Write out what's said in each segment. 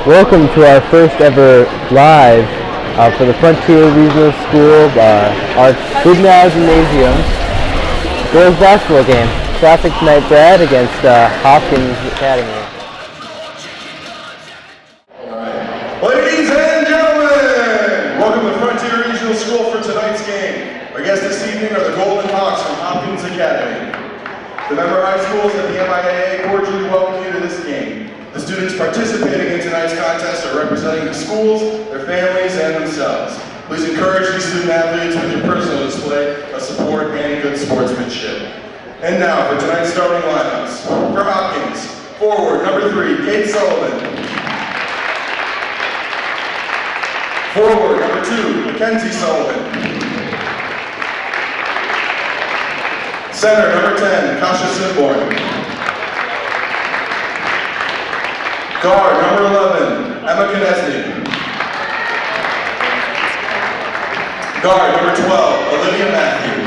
Welcome to our first ever live for the Frontier Regional School, our Gymnasium girls basketball game. Traffic tonight, Brad, against Hopkins Academy. Ladies and gentlemen, welcome to Frontier Regional School for tonight's game. Our guests this evening are the Golden Hawks from Hopkins Academy. The member high schools at the MIAA cordially welcome you to this game. The students participating in tonight's contest are representing the schools, their families, and themselves. Please encourage these student athletes with your personal display of support and good sportsmanship. And now for tonight's starting lineups. For Hopkins, forward number 3, Kate Sullivan. Forward number 2, Mackenzie Sullivan. Center number 10, Kasha Sinborn. Guard number 11, Emma Konechny. Guard number 12, Olivia Matthew.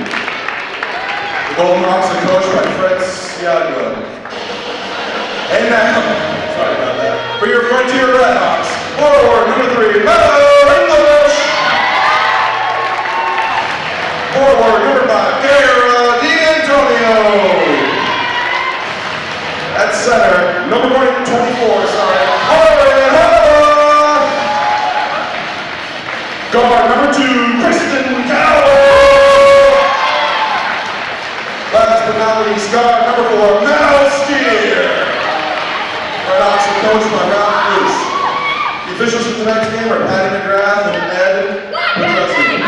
The Golden Hawks are coached by Fred Siaglo. And now, sorry about that, for your Frontier Red Hawks, forward number 3, Mello English. Forward number 5, Kara D'Antonio. At center, number 24, guard number 2, Kristen Cowell. Last but not least, guard number 4, Mel Steer. Red Hawks are coached by Ralph Luce. The officials of tonight's game are Patty McGrath and Ed Petrosky.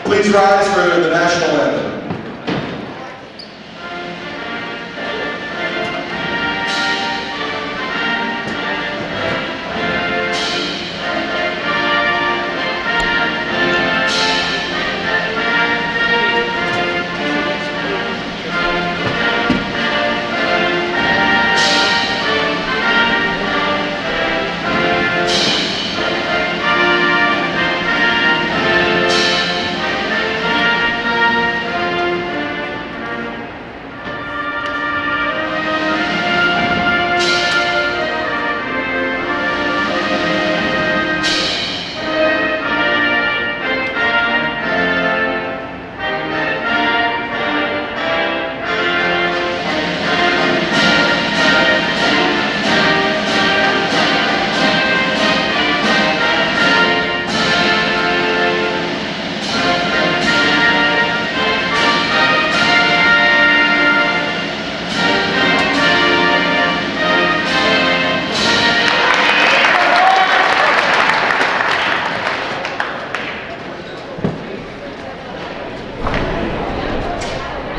Please rise for the national anthem.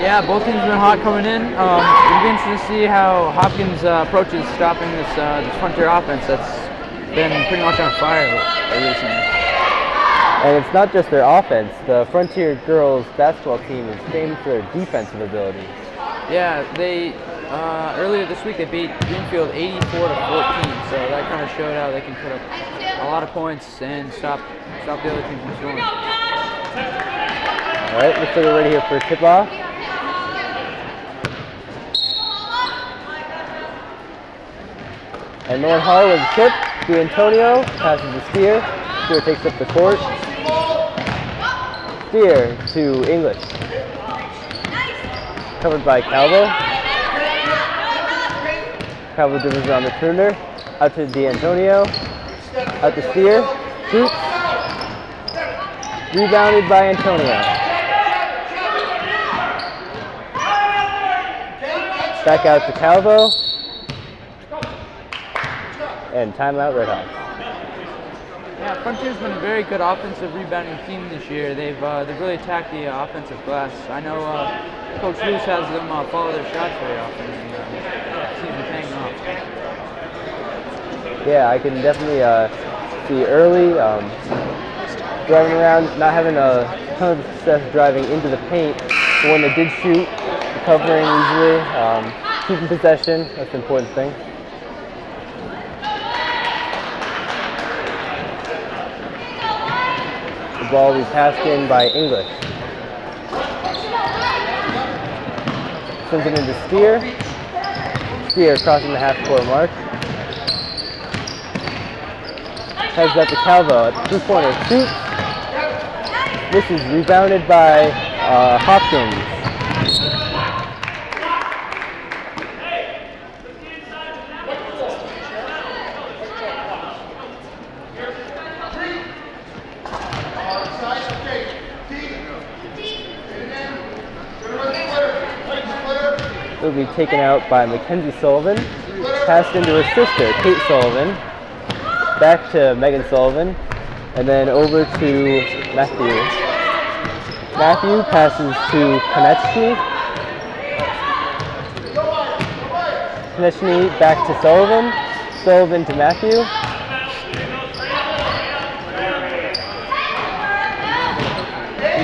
Yeah, both teams have been hot coming in. It'll be interesting to see how Hopkins approaches stopping this Frontier offense that's been pretty much on fire recently. And it's not just their offense. The Frontier girls basketball team is famed for their defensive abilities. Yeah, they earlier this week they beat Greenfield 84-14, so that kind of showed how they can put up a lot of points and stop the other team from scoring. All right, looks like we're ready here for tip-off. And North Hall with a tip. D'Antonio passes to Steer. Steer takes up the court. Steer to English. Covered by Calvo. Calvo dribbles around the perimeter. Out to D'Antonio. Out to Steer. Shoots. Rebounded by Antonio. Back out to Calvo. And timeout Red Hawks. Yeah, Frontier's been a very good offensive rebounding team this year. They've really attacked the offensive glass. I know Coach Luce has them follow their shots very often, and it seems to be paying off. Yeah, I can definitely see early driving around, not having a ton of success driving into the paint. But when they did shoot, recovering easily, keeping possession, that's the important thing. The ball will be passed in by English. Sends it into Steer. Steer crossing the half-court mark. Heads up to Calvo at the three-pointer. Shoots. This is rebounded by Hopkins. It will be taken out by Mackenzie Sullivan. Passed into her sister, Kate Sullivan. Back to Megan Sullivan. And then over to Matthew. Matthew passes to Konechny. Konechny back to Sullivan. Sullivan to Matthew.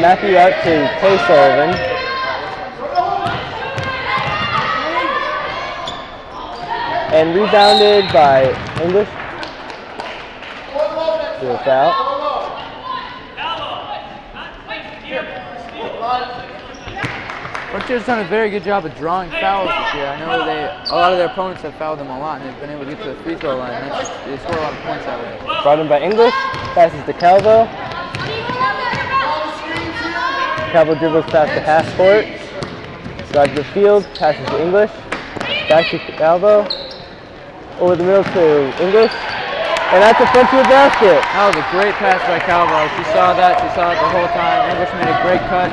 Matthew out to Kay Sullivan. And rebounded by English. To a foul. Frontier's done a very good job of drawing fouls this year. I know a lot of their opponents have fouled them a lot, and they've been able to get to the free throw line. They score a lot of points that way. Brought in by English. Passes to Calvo. Calvo dribbles past the half court. Drives the field. Passes to English. Back to Calvo. Over the middle to English. And that's a Frontier basket. That was a great pass by Calvo. She saw that. She saw it the whole time. English made a great cut.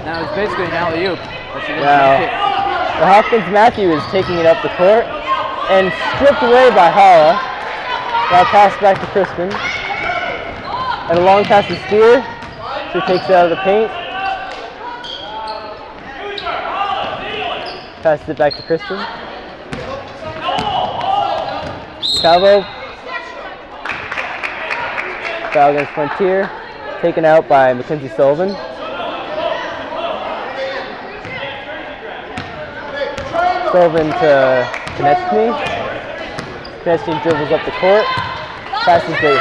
Now it's basically an alley-oop. Now, the Hopkins Matthew is taking it up the court and stripped away by Hala. Now pass back to Crispin. And a long pass to Steer. She takes it out of the paint. Passes it back to Crispin. Calvo. Foul against Frontier. Taken out by Mackenzie Sullivan. Sullivan to Konechny. Konechny dribbles up the court. Passes to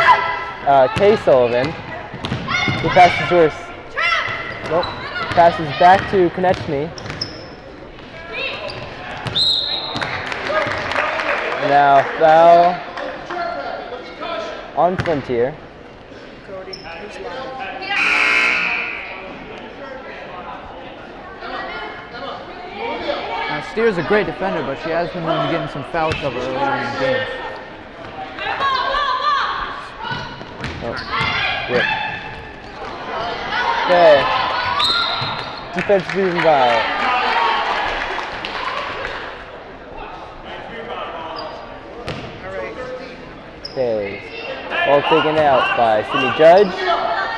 Kay Sullivan. He passes to her. Nope. Passes back to Konechny. Now foul on Frontier. Now Steer's a great defender, but she has been known to get in some foul trouble earlier in the game. Oh, rip. Okay. Defensive rebound by. Okay. Ball taken out by Sydney Judge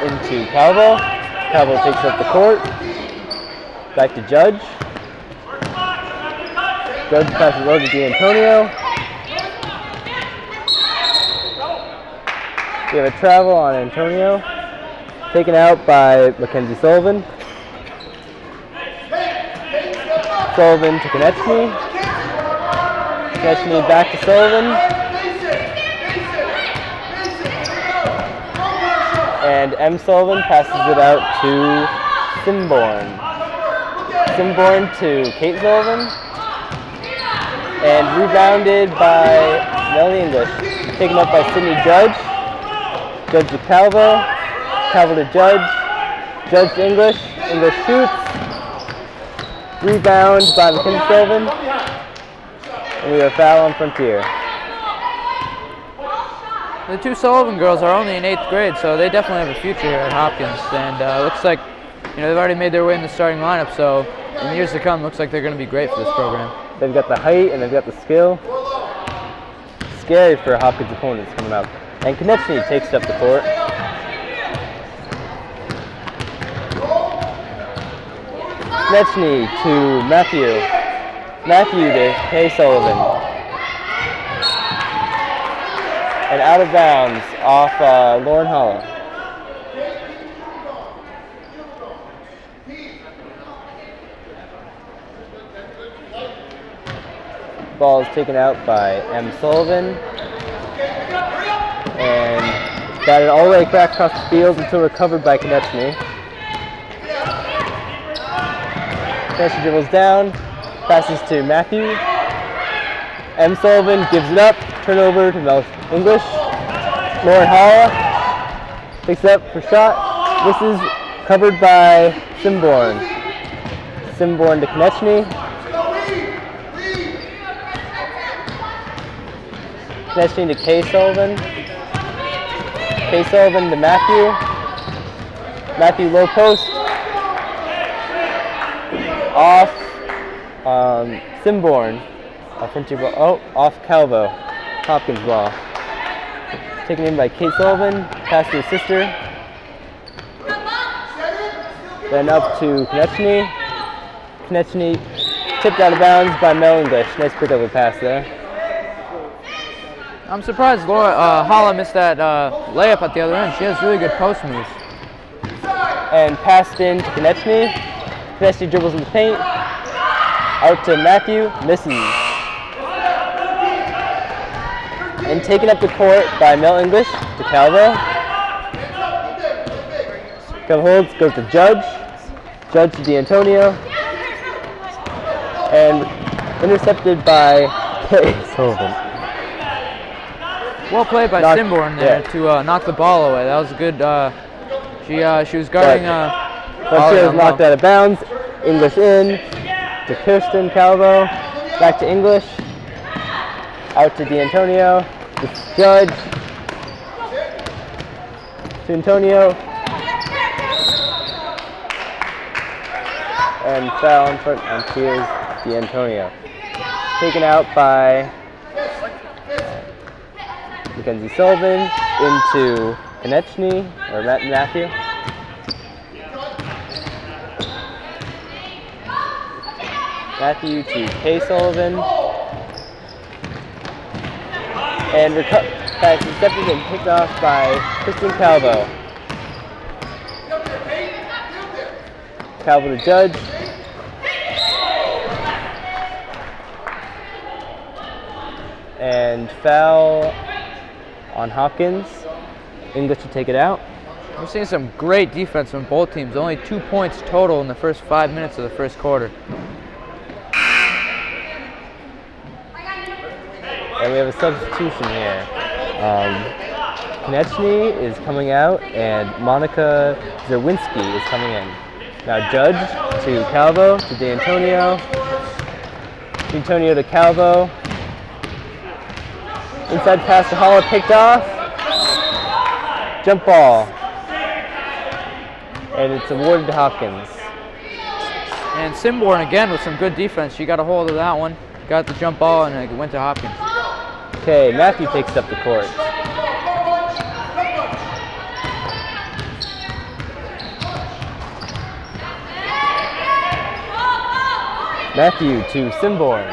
into Calvo. Calvo takes up the court. Back to Judge. Judge passes over to D'Antonio. We have a travel on Antonio. Taken out by Mackenzie Sullivan. Sullivan to Konechny. Konechny back to Sullivan. And M. Sullivan passes it out to Simborn. Simborn to Kate Sullivan. And rebounded by Melanie English. Taken up by Sydney Judge. Judge to Calvo. Calvo to Judge. Judge to English. English shoots. Rebound by McKenzie Sullivan. And we have a foul on Frontier. The two Sullivan girls are only in 8th grade, so they definitely have a future here at Hopkins. And looks like, they've already made their way in the starting lineup. So in years to come, looks like they're going to be great for this program. They've got the height and they've got the skill. Scary for Hopkins opponents coming up. And Konechny takes up the court. Konechny to Matthew. Matthew to Kay Sullivan. And out of bounds off Lauren Hollow. Ball is taken out by M. Sullivan. And batted all the way back across the field until recovered by Konechny. Konechny dribbles down, passes to Matthew. M. Sullivan gives it up, turnover to Mel English. Lauren Halla picks it up for shot. This is covered by Simborn. Simborn to Konechny. Konechny to Kay Sullivan. Kay Sullivan to Matthew. Matthew low post. Off Simborn. Off Calvo. Hopkins ball. Taken in by Kate Sullivan. Pass to his sister. Then up to Konechny. Konechny tipped out of bounds by Mel English. Nice pick up a pass there. I'm surprised Hala missed that layup at the other end. She has really good post moves. And passed in to Konechny. Konechny dribbles in the paint. Out to Matthew. Misses. And taken up the court by Mel English to Calvo. Calvo holds, goes to Judge. Judge to D'Antonio. And intercepted by Kay Sullivan. Well played by Simborn there to knock the ball away. That was good. She was guarding. But she was knocked out of bounds. English in to Kirsten Calvo. Back to English. Out to D'Antonio. To Judge. To Antonio. And foul in front on Tears D'Antonio. Taken out by Mackenzie Sullivan into Konechny, or Matthew. Matthew to Kay Sullivan. And pass intercepted and picked off by Kristen Calvo. Calvo to Judge. And foul on Hopkins. English to take it out. We're seeing some great defense from both teams. Only 2 points total in the first 5 minutes of the first quarter. And we have a substitution here. Konechny is coming out and Monica Zerwinski is coming in. Now Judge to Calvo to D'Antonio. D'Antonio to Calvo. Inside pass to Holla, picked off. Jump ball. And it's awarded to Hopkins. And Simborn again with some good defense. She got a hold of that one, got the jump ball, and it went to Hopkins. Okay, Matthew takes up the court. Matthew to Simborn.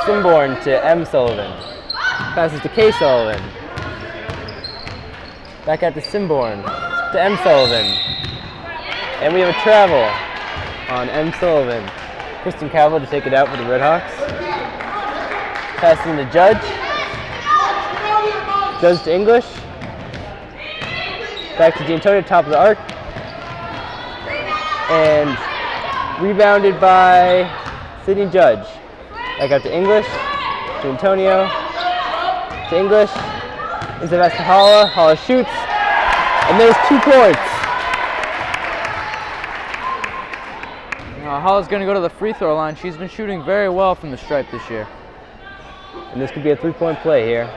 Simborn to M. Sullivan. Passes to Kay Sullivan. Back out to Simborn. To M. Sullivan. And we have a travel. on M. Sullivan. Kristen Calvo to take it out for the Redhawks. Passing to Judge. Judge to English. Back to D'Antonio, top of the arc. And rebounded by Sydney Judge. Back out to English. To Antonio. To English. Is the best to Holla. Holla shoots. And there's 2 points. Holla's going to go to the free throw line. She's been shooting very well from the stripe this year. And this could be a 3-point play here.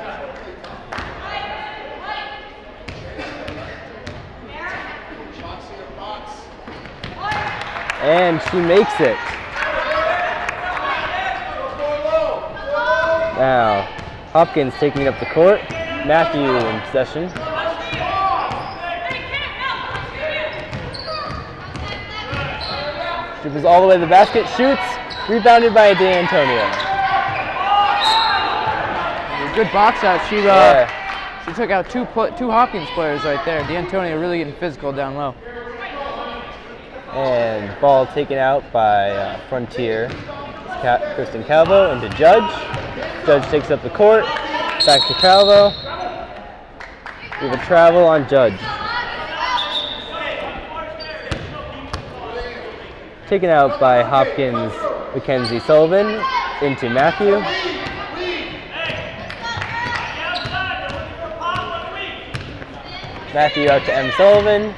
And she makes it. Now, Hopkins taking up the court. Matthew in possession. Dribbles all the way to the basket, shoots, rebounded by D'Antonio. Good box out. She took out two Hopkins players right there. D'Antonio really getting physical down low. And ball taken out by Frontier. Kristen Calvo into Judge. Judge takes up the court. Back to Calvo. We have a travel on Judge. Taken out by Hopkins, Mackenzie Sullivan into Matthew. Matthew out to M. Sullivan.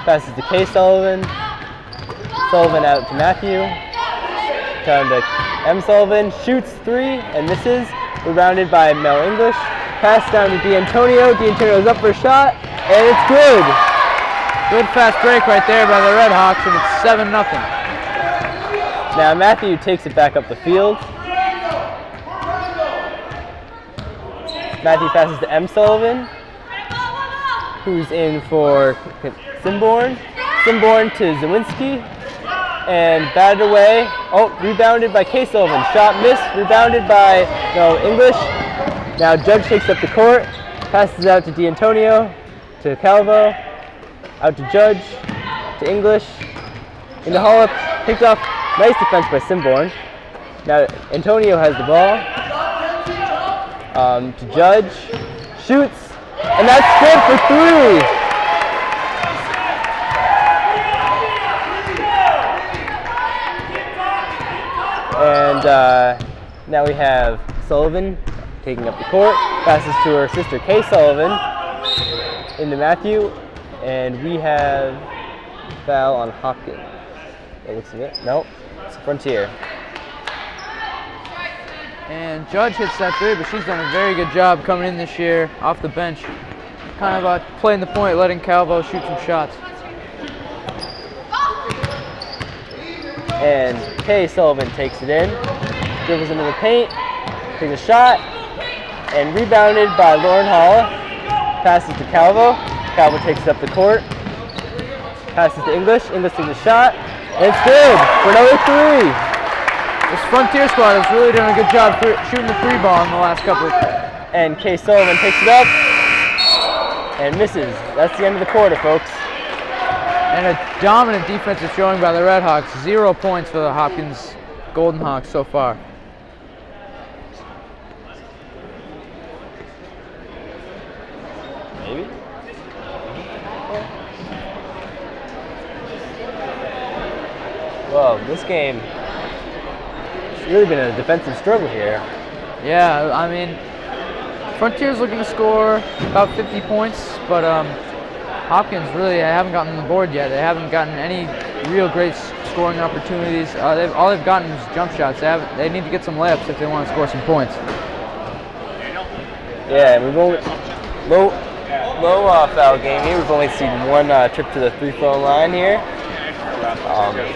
Passes to K. Sullivan. Sullivan out to Matthew. Down to M. Sullivan. Shoots 3 and misses. Rebounded by Mel English. Pass down to D'Antonio. D'Antonio's up for a shot. And it's good. Good fast break right there by the Redhawks, and it's 7-0. Now Matthew takes it back up the field. Matthew passes to M. Sullivan, who's in for Simborn. Simborn to Zawinski, and batted away. Oh, rebounded by K. Sullivan. Shot missed, rebounded by English. Now Judge takes up the court, passes out to D'Antonio, to Calvo, out to Judge, to English, into Holla, picked off. Nice defense by Simborn. Now Antonio has the ball. To Judge. Shoots. And that's good for 3. And now we have Sullivan taking up the court. Passes to her sister Kay Sullivan into Matthew. And we have foul on Hopkins. That looks like it. Nope. It's Frontier. And Judge hits that 3, but she's done a very good job coming in this year off the bench. Kind of playing the point, letting Calvo shoot some shots. And Kay Sullivan takes it in. Dribbles into the paint. Takes a shot. And rebounded by Lauren Holla. Passes to Calvo. Calvo takes it up the court. Passes to English. English takes a shot. And it's good for another 3. This Frontier squad has really done a good job shooting the 3 ball in the last couple. And Kay Sullivan takes it up and misses. That's the end of the quarter, folks. And a dominant defensive showing by the Redhawks. 0 points for the Hopkins Golden Hawks so far. Maybe. Well, this game, it's really been a defensive struggle here. Yeah, I mean, Frontier's looking to score about 50 points, but Hopkins really haven't gotten on the board yet. They haven't gotten any real great scoring opportunities. All they've gotten is jump shots. They need to get some layups if they want to score some points. Yeah, and we've only low foul game here. We've only seen 1 trip to the free-throw line here.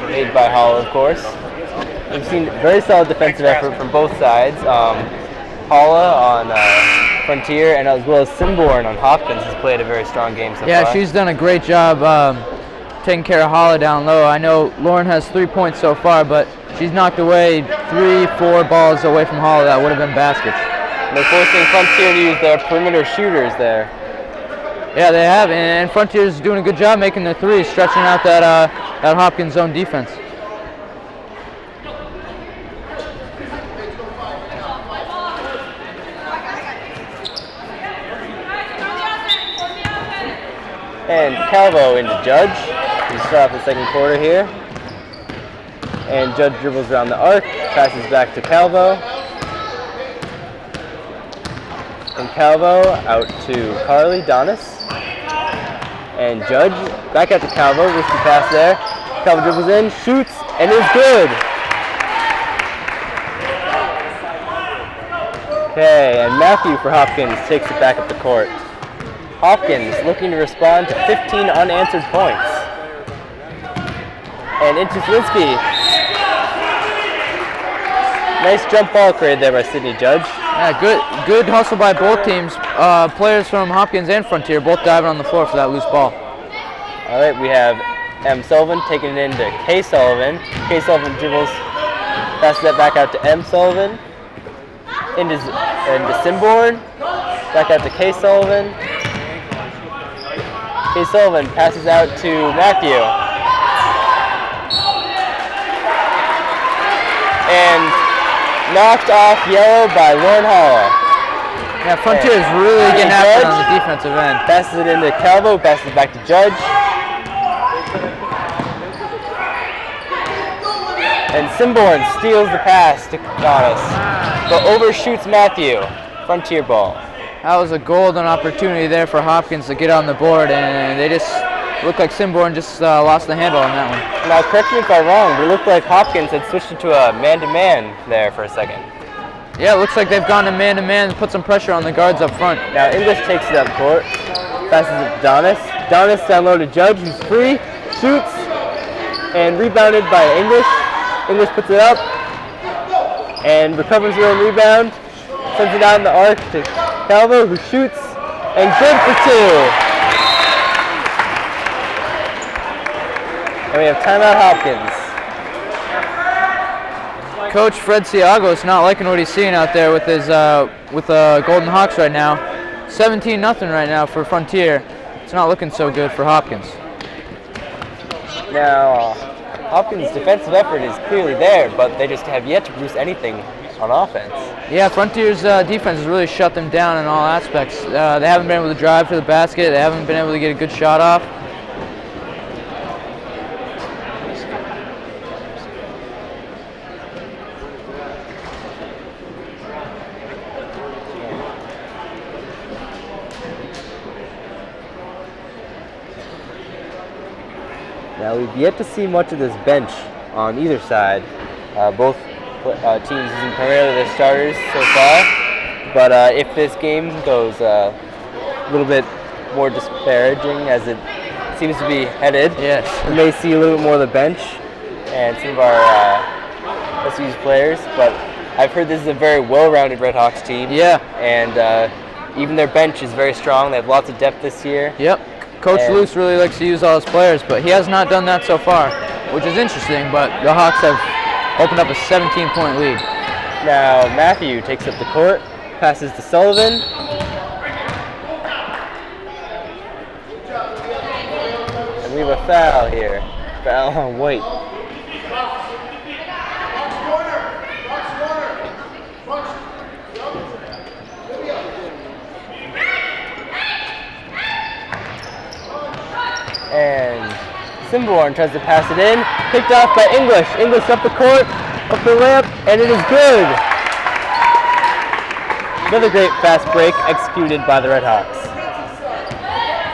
Made by Holla, of course. We've seen very solid defensive effort from both sides. Holla on Frontier, and as well as Simborn on Hopkins has played a very strong game so far. Yeah, she's done a great job taking care of Holla down low. I know Lauren has 3 points so far, but she's knocked away 3-4 balls away from Holla that would have been baskets. And they're forcing Frontier to use their perimeter shooters there. Yeah, they have, and Frontier's doing a good job making their 3s, stretching out that Hopkins zone defense. And Calvo into Judge. We start off the second quarter here. And Judge dribbles around the arc, passes back to Calvo. And Calvo out to Carly Donis. And Judge back out to Calvo, risky pass there. Calvo dribbles in, shoots, and is good. Okay, and Matthew for Hopkins takes it back up the court. Hopkins looking to respond to 15 unanswered points. And into Zielinski. Nice jump ball created there by Sidney Judge. Yeah, good hustle by both teams. Players from Hopkins and Frontier both diving on the floor for that loose ball. All right, we have M. Sullivan taking it into K. Sullivan. K. Sullivan dribbles, passes that back out to M. Sullivan. Into Simborn, back out to K. Sullivan. K. Sullivan passes out to Matthew. And knocked off yellow by Lauren Halla. Yeah, Frontier is really getting after it on the defensive end. Passes it into Calvo, passes it back to Judge. And Simborn steals the pass to Donis, but overshoots Matthew. Frontier ball. That was a golden opportunity there for Hopkins to get on the board, and they just looked like Simborn just lost the handle on that one. Now, correct me if I'm wrong, but it looked like Hopkins had switched into a man-to-man there for a second. Yeah, it looks like they've gone to man-to-man and put some pressure on the guards up front. Now, English takes it up court, passes it to Donis. Donis down low to Judge, who's free, shoots, and rebounded by English. English puts it up and recovers her own rebound, sends it down the arc to Calvo, who shoots, and good for two. And we have timeout Hopkins. Coach Fred Siago is not liking what he's seeing out there with his Golden Hawks right now. 17-0 right now for Frontier. It's not looking so good for Hopkins. Now, Hopkins' defensive effort is clearly there, but they just have yet to produce anything on offense. Yeah, Frontier's defense has really shut them down in all aspects. They haven't been able to drive to the basket. They haven't been able to get a good shot off. Now, we've yet to see much of this bench on either side. Both teams using primarily their starters so far. But if this game goes a little bit more disparaging, as it seems to be headed, yes, we may see a little bit more of the bench and some of our SU's players. But I've heard this is a very well-rounded Red Hawks team. Yeah. And even their bench is very strong. They have lots of depth this year. Yep. Coach Luce really likes to use all his players, but he has not done that so far, which is interesting, but the Hawks have opened up a 17-point lead. Now Matthew takes up the court, passes to Sullivan. And we have a foul here. Foul on White. And Simborn tries to pass it in, picked off by English. English up the court, up the layup, and it is good. Another great fast break executed by the Red Hawks.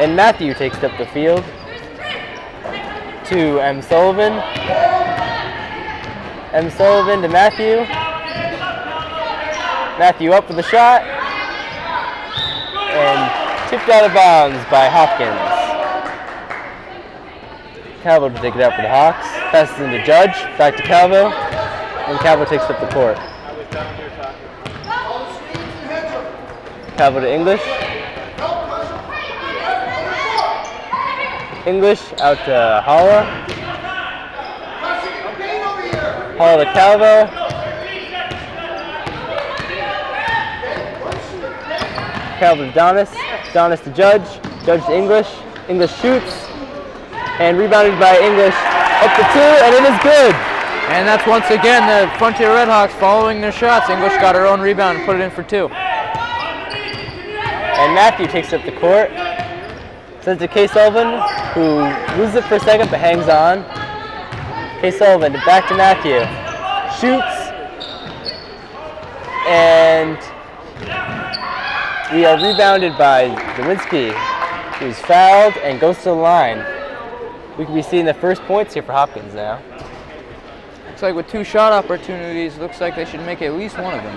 And Matthew takes it up the field to M. Sullivan. M. Sullivan to Matthew. Matthew up for the shot. And tipped out of bounds by Hopkins. Calvo to take it out for the Hawks. Passes into Judge, back to Calvo, and Calvo takes up the court. Calvo to English. English out to Halla. Halla to Calvo. Calvo to Donis. Donis to Judge. Judge to English. English shoots. And rebounded by English up to two, and it is good. And that's once again the Frontier Red Hawks following their shots. English got her own rebound and put it in for two. And Matthew takes up the court. Sends it to K. Sullivan, who loses it for a second but hangs on. K. Sullivan back to Matthew. Shoots. And we are rebounded by Zawinski, who's fouled and goes to the line. We could be seeing the first points here for Hopkins now. Looks like with 2 shot opportunities, looks like they should make at least one of them.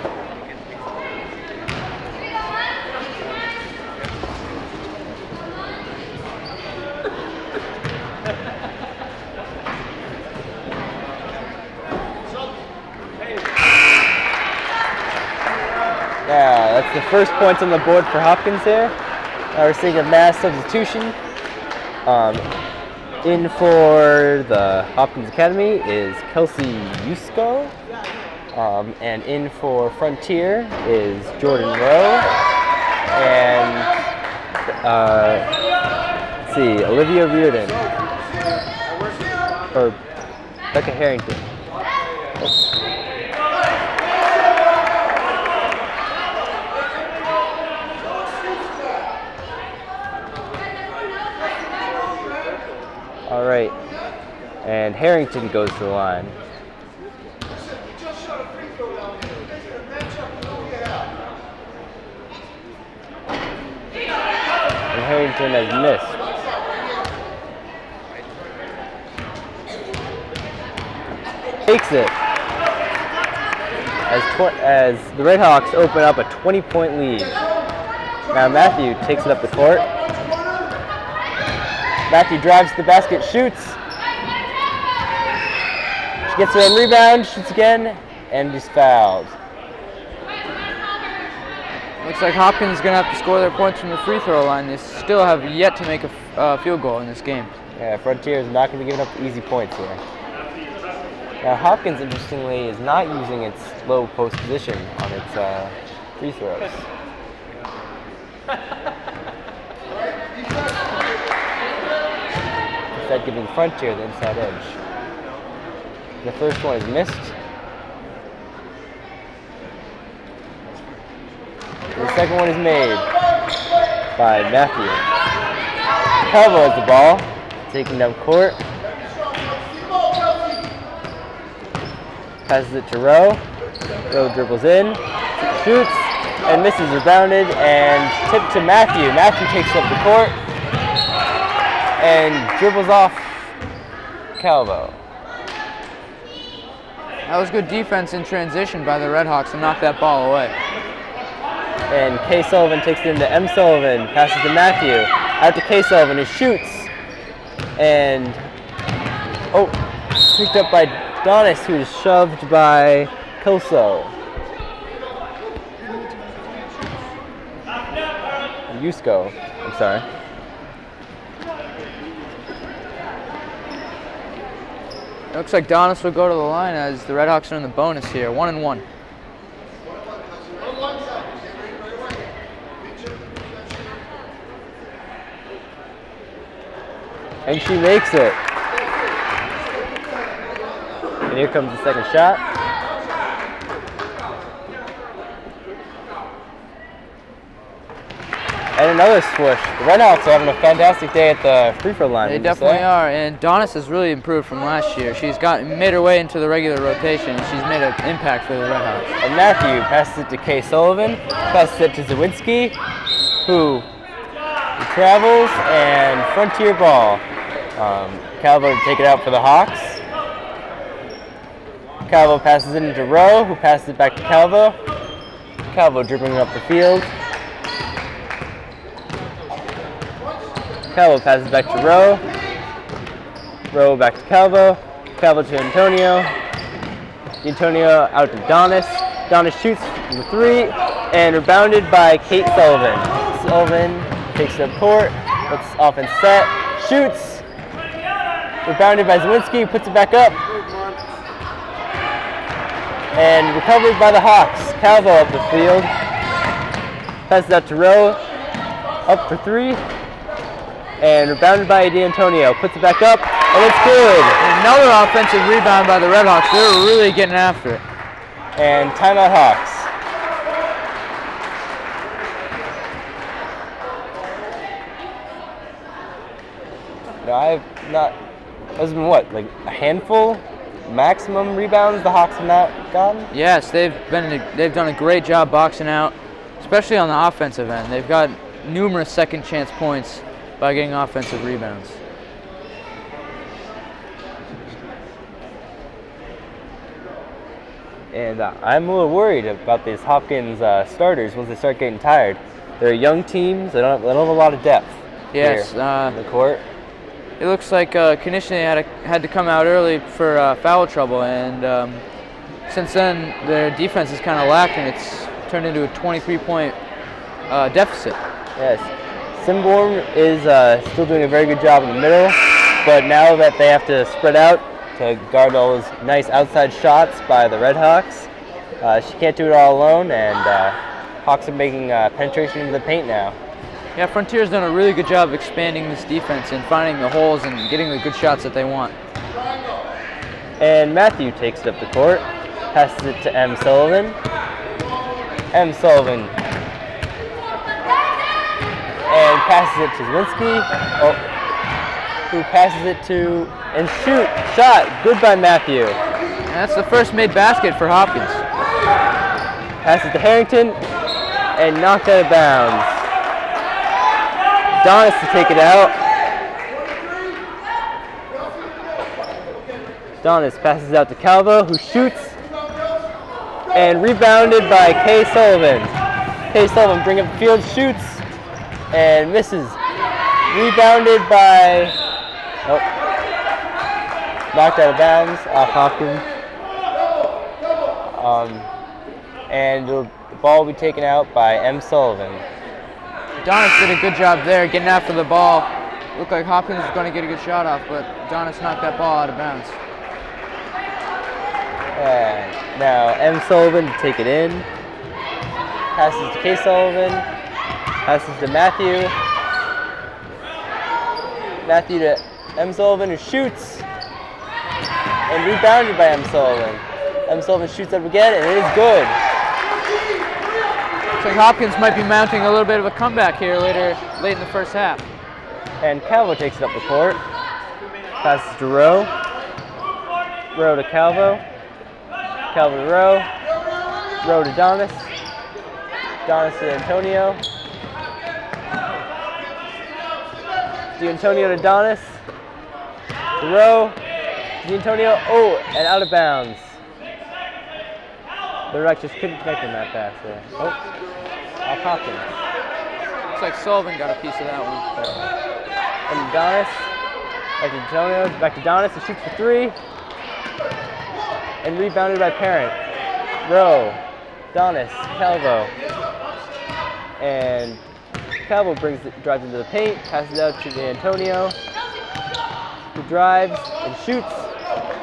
Yeah, that's the first points on the board for Hopkins there. Now we're seeing a mass substitution. In for the Hopkins Academy is Kelsey Yusko. And in for Frontier is Jordan Rowe. And let's see, Olivia Reardon. Or Becca Harrington. All right, and Harrington goes to the line. And Harrington has missed. Takes it as the Redhawks open up a 20-point lead. Now Matthew takes it up the court. Matthew drives to the basket, shoots. She gets her own rebound, shoots again, and is fouled. Looks like Hopkins is going to have to score their points from the free throw line. They still have yet to make a field goal in this game. Yeah, Frontier is not going to be giving up easy points here. Now Hopkins, interestingly, is not using its low post position on its free throws. Instead giving Frontier the inside edge. The first one is missed. The second one is made by Matthew. Calvo has the ball, taking down court. Passes it to Rowe. Rowe dribbles in, shoots, and misses. Rebounded and tipped to Matthew. Matthew takes up the court and dribbles off Calvo. That was good defense in transition by the Redhawks to knock that ball away. And K. Sullivan takes it into M. Sullivan, passes to Matthew, out to K. Sullivan, who shoots. And, picked up by Donis, who is shoved by Kelso. Yusko, I'm sorry. It looks like Donis will go to the line as the Redhawks are in the bonus here, 1-1. And she makes it. And here comes the second shot. And another swoosh. The Redhawks are having a fantastic day at the free throw line. They definitely are, and Donis has really improved from last year. She's made her way into the regular rotation, and she's made an impact for the Redhawks. And Matthew passes it to K. Sullivan, passes it to Zawinski, who travels, and Frontier ball. Calvo to take it out for the Hawks. Calvo passes it into Rowe, who passes it back to Calvo. Calvo dribbling up the field. Calvo passes back to Rowe. Rowe back to Calvo. Calvo to Antonio. Antonio out to Donis. Donis shoots from the 3 and rebounded by Kate Sullivan. Sullivan takes it up court. Lets offense set. Shoots. Rebounded by Zawinski, puts it back up. And recovered by the Hawks. Calvo up the field. Passes out to Rowe. Up for 3. And rebounded by D'Antonio. Puts it back up. And it's good. Another offensive rebound by the Redhawks. They were really getting after it. And timeout Hawks. I've not. There's been what, like a handful, maximum rebounds the Hawks have not gotten. Yes, they've done a great job boxing out, especially on the offensive end. They've got numerous second chance points by getting offensive rebounds. And I'm a little worried about these Hopkins starters once they start getting tired. They're a young team, so they don't have a lot of depth. Yes, here in the court. It looks like Konechny had to come out early for foul trouble, and since then their defense is kind of lacking. It's turned into a 23-point deficit. Yes, Simborn is still doing a very good job in the middle, but now that they have to spread out to guard all those nice outside shots by the Red Hawks, she can't do it all alone, and Hawks are making penetration into the paint now. Yeah, Frontier's done a really good job of expanding this defense and finding the holes and getting the good shots that they want. And Matthew takes it up the court, passes it to M. Sullivan. M. Sullivan. And passes it to Zwinsky, who passes it to, and shoot, shot, good by Matthew. And that's the first made basket for Hopkins. Passes to Harrington, and knocked out of bounds. Donis to take it out. Donis passes out to Calvo, who shoots, and rebounded by Kay Sullivan. Kay Sullivan bring up the field, shoots, and misses. Rebounded by, knocked out of bounds off Hopkins. And the ball will be taken out by M. Sullivan. Donis did a good job there getting after the ball. Looked like Hopkins was going to get a good shot off, but Donis knocked that ball out of bounds. And now M. Sullivan to take it in. Passes to K. Sullivan. Passes to Matthew. Matthew to M. Sullivan, who shoots. And rebounded by M. Sullivan. M. Sullivan shoots up again, and it is good. Looks like Hopkins might be mounting a little bit of a comeback here late in the first half. And Calvo takes it up the court. Passes to Rowe. Rowe to Calvo. Calvo to Rowe. Rowe to Donis. Donis to Antonio. D'Antonio to Donis. To Rowe. D'Antonio. Oh, and out of bounds. The Red just couldn't connect on that pass there. Oh, off Hopkins. Looks like Sullivan got a piece of that one. And Donis, back to Antonio, back to Donis, who shoots for three. And rebounded by Parent. Rowe, Donis, Calvo. And Calvo drives into the paint, passes out to Antonio, who drives and shoots,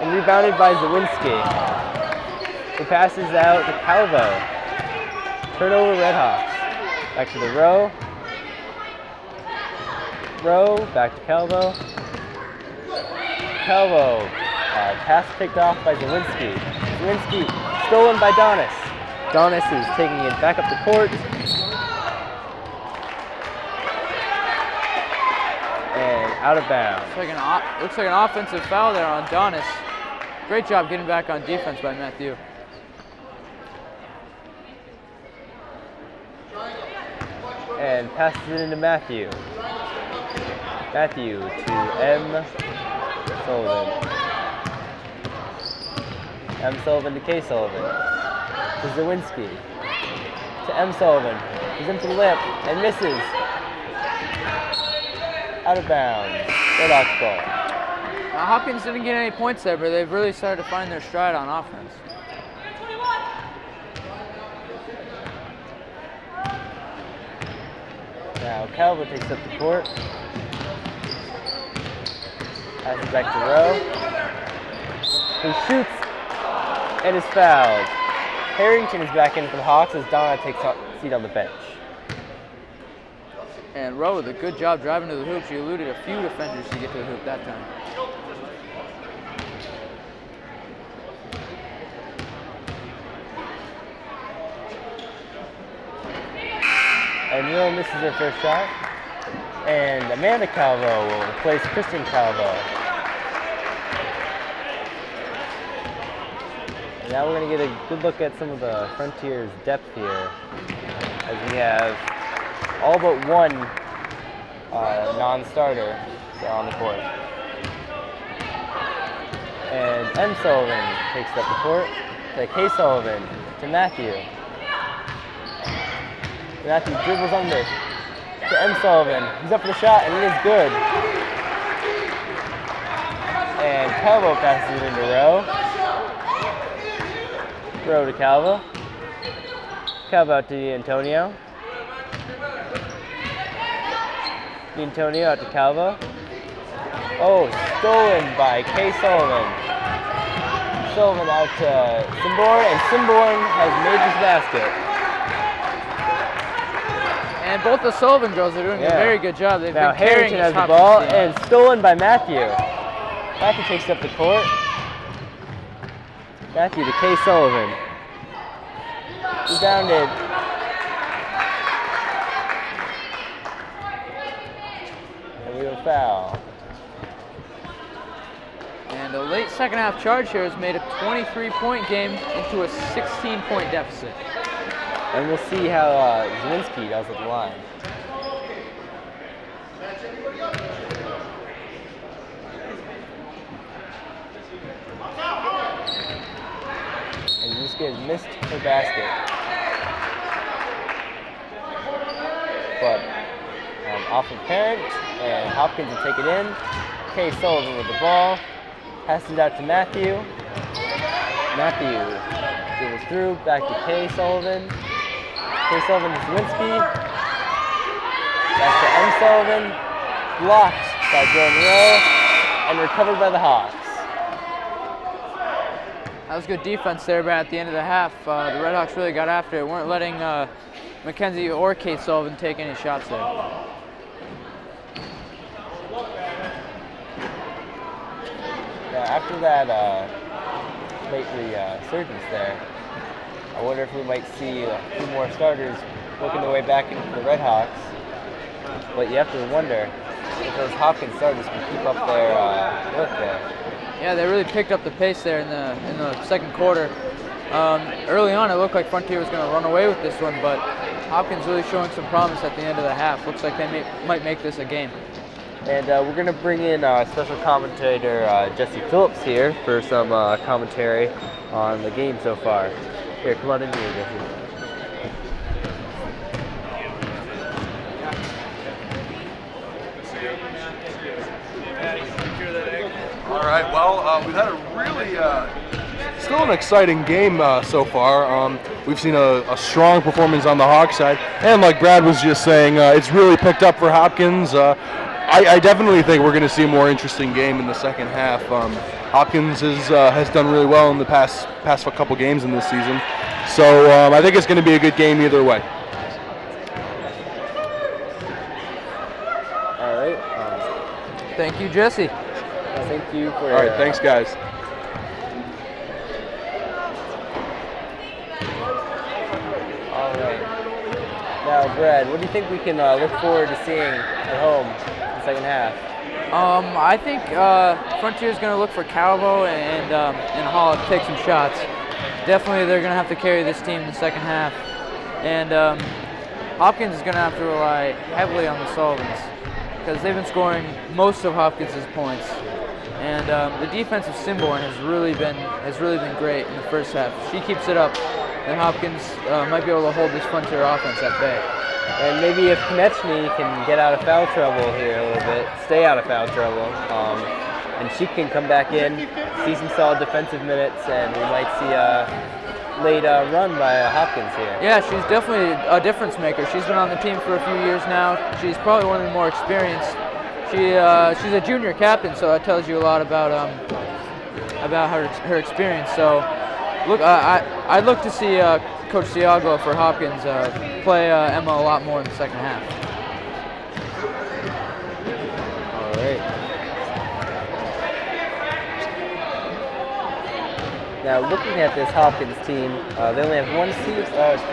and rebounded by Zawinski. Who passes out to Calvo. Turnover Red Hawks. Back to the Rowe. Rowe, back to Calvo. Calvo. Pass picked off by Zawinski. Zawinski stolen by Donis. Donis is taking it back up the court. And out of bounds. Looks like an offensive foul there on Donis. Great job getting back on defense by Matthew. And passes it into Matthew. Matthew to M. Sullivan. M. Sullivan to K. Sullivan. To Zawinski. To M. Sullivan. He's into the lip and misses. Out of bounds. Red Hawks ball. Now, Hopkins didn't get any points there, but they've really started to find their stride on offense. Now Calvo takes up the court. Passes back to Rowe. Who shoots and is fouled. Harrington is back in for the Hawks as Donna takes a seat on the bench. And Rowe with a good job driving to the hoop. She eluded a few defenders to get to the hoop that time. And Rowe misses her first shot. And Amanda Calvo will replace Kristen Calvo. And now we're going to get a good look at some of the Frontiers' depth here, as we have all but one non-starter on the court. And M. Sullivan takes up the court to K. Sullivan to Matthew. Matthew dribbles under to M. Sullivan. He's up for the shot, and it is good. And Calvo passes it into Rowe. Rowe to Calvo. Calvo out to D'Antonio. D'Antonio out to Calvo. Oh, stolen by K. Sullivan. Sullivan out to Simborn, and Simborn has made this basket. And both the Sullivan girls are doing a very good job. They've now been carrying Harrington has this the ball, Hopkins team. and stolen by Matthew. Matthew takes up the court. Matthew to K. Sullivan. Rebounded. And we have a foul. And a late second half charge here has made a 23-point game into a 16-point deficit. And we'll see how Zawinski does at the line. And Zawinski has missed her basket. But off of Parent, and Hopkins will take it in. K. Sullivan with the ball. Passes it out to Matthew. Matthew dribbles through, back to K. Sullivan. K. Sullivan to Zawinski. Back to M. Sullivan. Blocked by Jordan Rowe, and recovered by the Hawks. That was good defense there, but at the end of the half, the Redhawks really got after it. Weren't letting Mackenzie or Kate Sullivan take any shots there. Now, after that late resurgence there, I wonder if we might see a few more starters working their way back into the Redhawks. But you have to wonder if those Hopkins starters can keep up their work there. Yeah, they really picked up the pace there in the second quarter. Early on, it looked like Frontier was going to run away with this one, but Hopkins really showing some promise at the end of the half. Looks like they might make this a game. And we're going to bring in special commentator Jesse Phillips here for some commentary on the game so far. Here, come on in here, Jesse. All right, well, we've had a really, still an exciting game so far. We've seen a strong performance on the Hawks side, and like Brad was just saying, it's really picked up for Hopkins. I definitely think we're going to see a more interesting game in the second half. Hopkins has done really well in the past couple games in this season, so I think it's going to be a good game either way. All right. Thank you, Jesse. Thank you for. All right, thanks, guys. All right. Now, Brad, what do you think we can look forward to seeing at home in the second half? I think Frontier's going to look for Calvo and Hall to take some shots. Definitely, they're going to have to carry this team in the second half, and Hopkins is going to have to rely heavily on the Sullivans because they've been scoring most of Hopkins' points. And the defense of Simborn has really been great in the first half. If she keeps it up, then Hopkins might be able to hold this Frontier offense at bay. And maybe if Konechny can get out of foul trouble here a little bit, stay out of foul trouble, and she can come back in, see some solid defensive minutes, and we might see a late run by Hopkins here. Yeah, she's definitely a difference maker. She's been on the team for a few years now. She's probably one of the more experienced. She's a junior captain, so that tells you a lot about her experience. So, look, I'd look to see Coach Siago for Hopkins play Emma a lot more in the second half. All right. Now, looking at this Hopkins team, they only have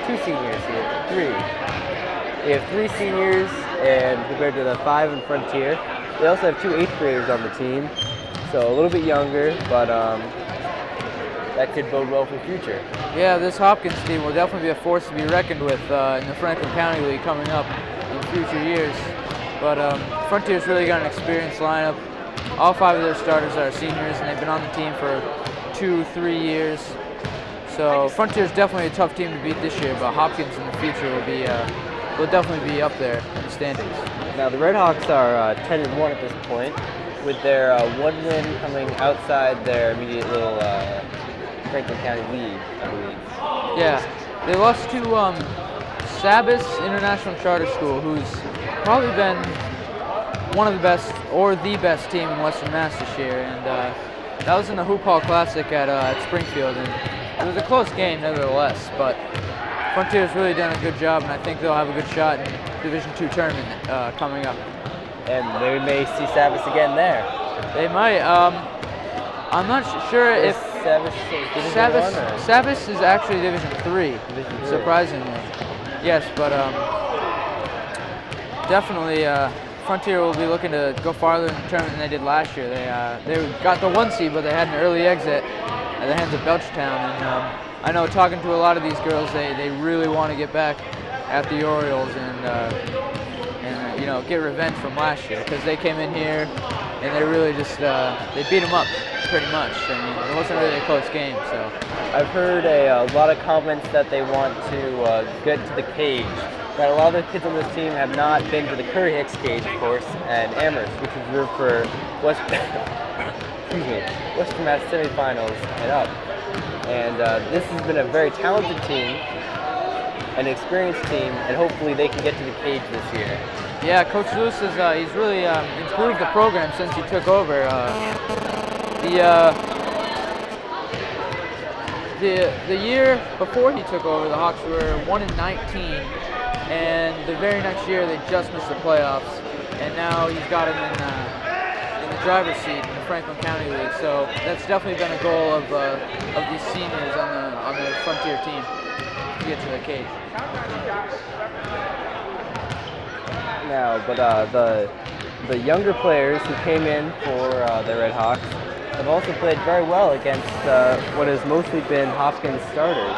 two seniors here, three. They have three seniors and compared to the 5 in Frontier. They also have 2 8th graders on the team, so a little bit younger, but that could bode well for the future. Yeah, this Hopkins team will definitely be a force to be reckoned with in the Franklin County League coming up in future years. But Frontier's really got an experienced lineup. All 5 of their starters are seniors, and they've been on the team for 2-3 years. So Frontier's definitely a tough team to beat this year, but Hopkins in the future will definitely be up there in the standings. Now the Redhawks are 10-1 at this point, with their 1 win coming outside their immediate little Franklin County lead, I believe. Yeah, they lost to Sabas International Charter School, who's probably been one of the best or the best team in Western Mass this year, and that was in the Hoop Hall Classic at Springfield, and it was a close game nevertheless, but Frontier's really done a good job, and I think they'll have a good shot in Division II tournament coming up. And they may see Sabas again there. They might. I'm not sure if Sabas is actually Division III, surprisingly. Yes, but definitely Frontier will be looking to go farther in the tournament than they did last year. They got the 1 seed, but they had an early exit at the hands of Belchertown. And I know, talking to a lot of these girls, they really want to get back at the Orioles and you know, get revenge from last year, because they came in here and they really just they beat them up pretty much. I mean, it wasn't really a close game. So I've heard a lot of comments that they want to get to the cage. But a lot of the kids on this team have not been to the Curry Hicks cage, of course, and Amherst, which is reserved for Western Mass semifinals and up. And this has been a very talented team, an experienced team, and hopefully they can get to the cage this year. Yeah, Coach Lewis he's really improved the program since he took over. The year before he took over, the Hawks were 1-19. And the very next year, they just missed the playoffs, and now he's got them in the driver's seat in the Franklin County League. So that's definitely been a goal of these seniors on the Frontier team to get to the cage. Now, but the younger players who came in for the Redhawks have also played very well against what has mostly been Hopkins starters.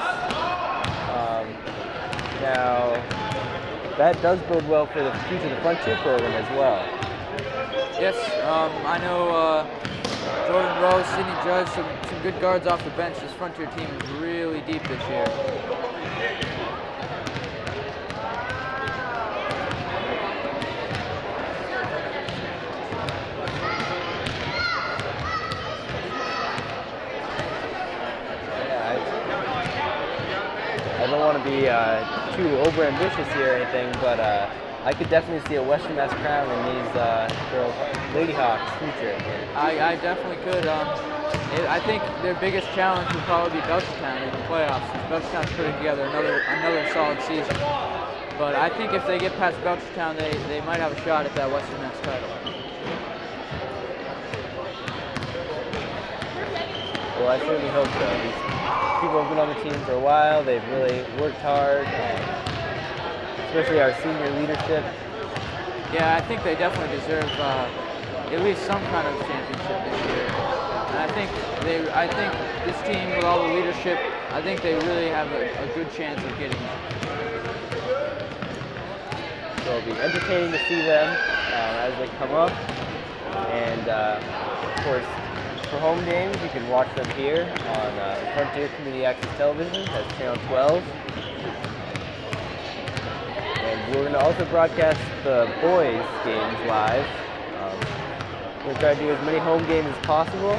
Now, that does bode well for the future of the Frontier program as well. Yes, I know Jordan Rose, Sidney Judge, some good guards off the bench. This Frontier team is really deep this year. I don't want to be too over-ambitious here or anything, but I could definitely see a Western Mass crown in these girls, Lady Hawks' future here. I definitely could. I think their biggest challenge would probably be Belchertown in the playoffs. Belchertown's putting together another solid season. But I think if they get past Belchertown, they might have a shot at that Western Mass title. Well, I certainly hope so. These people have been on the team for a while. They've really worked hard, especially our senior leadership. Yeah, I think they definitely deserve at least some kind of championship this year. And I think this team, with all the leadership, I think they really have a good chance of getting it. So it'll be entertaining to see them as they come up. And of course, for home games, you can watch them here on Frontier Community Access Television. That's channel 12. And we're going to also broadcast the boys' games live. We're going to try to do as many home games as possible.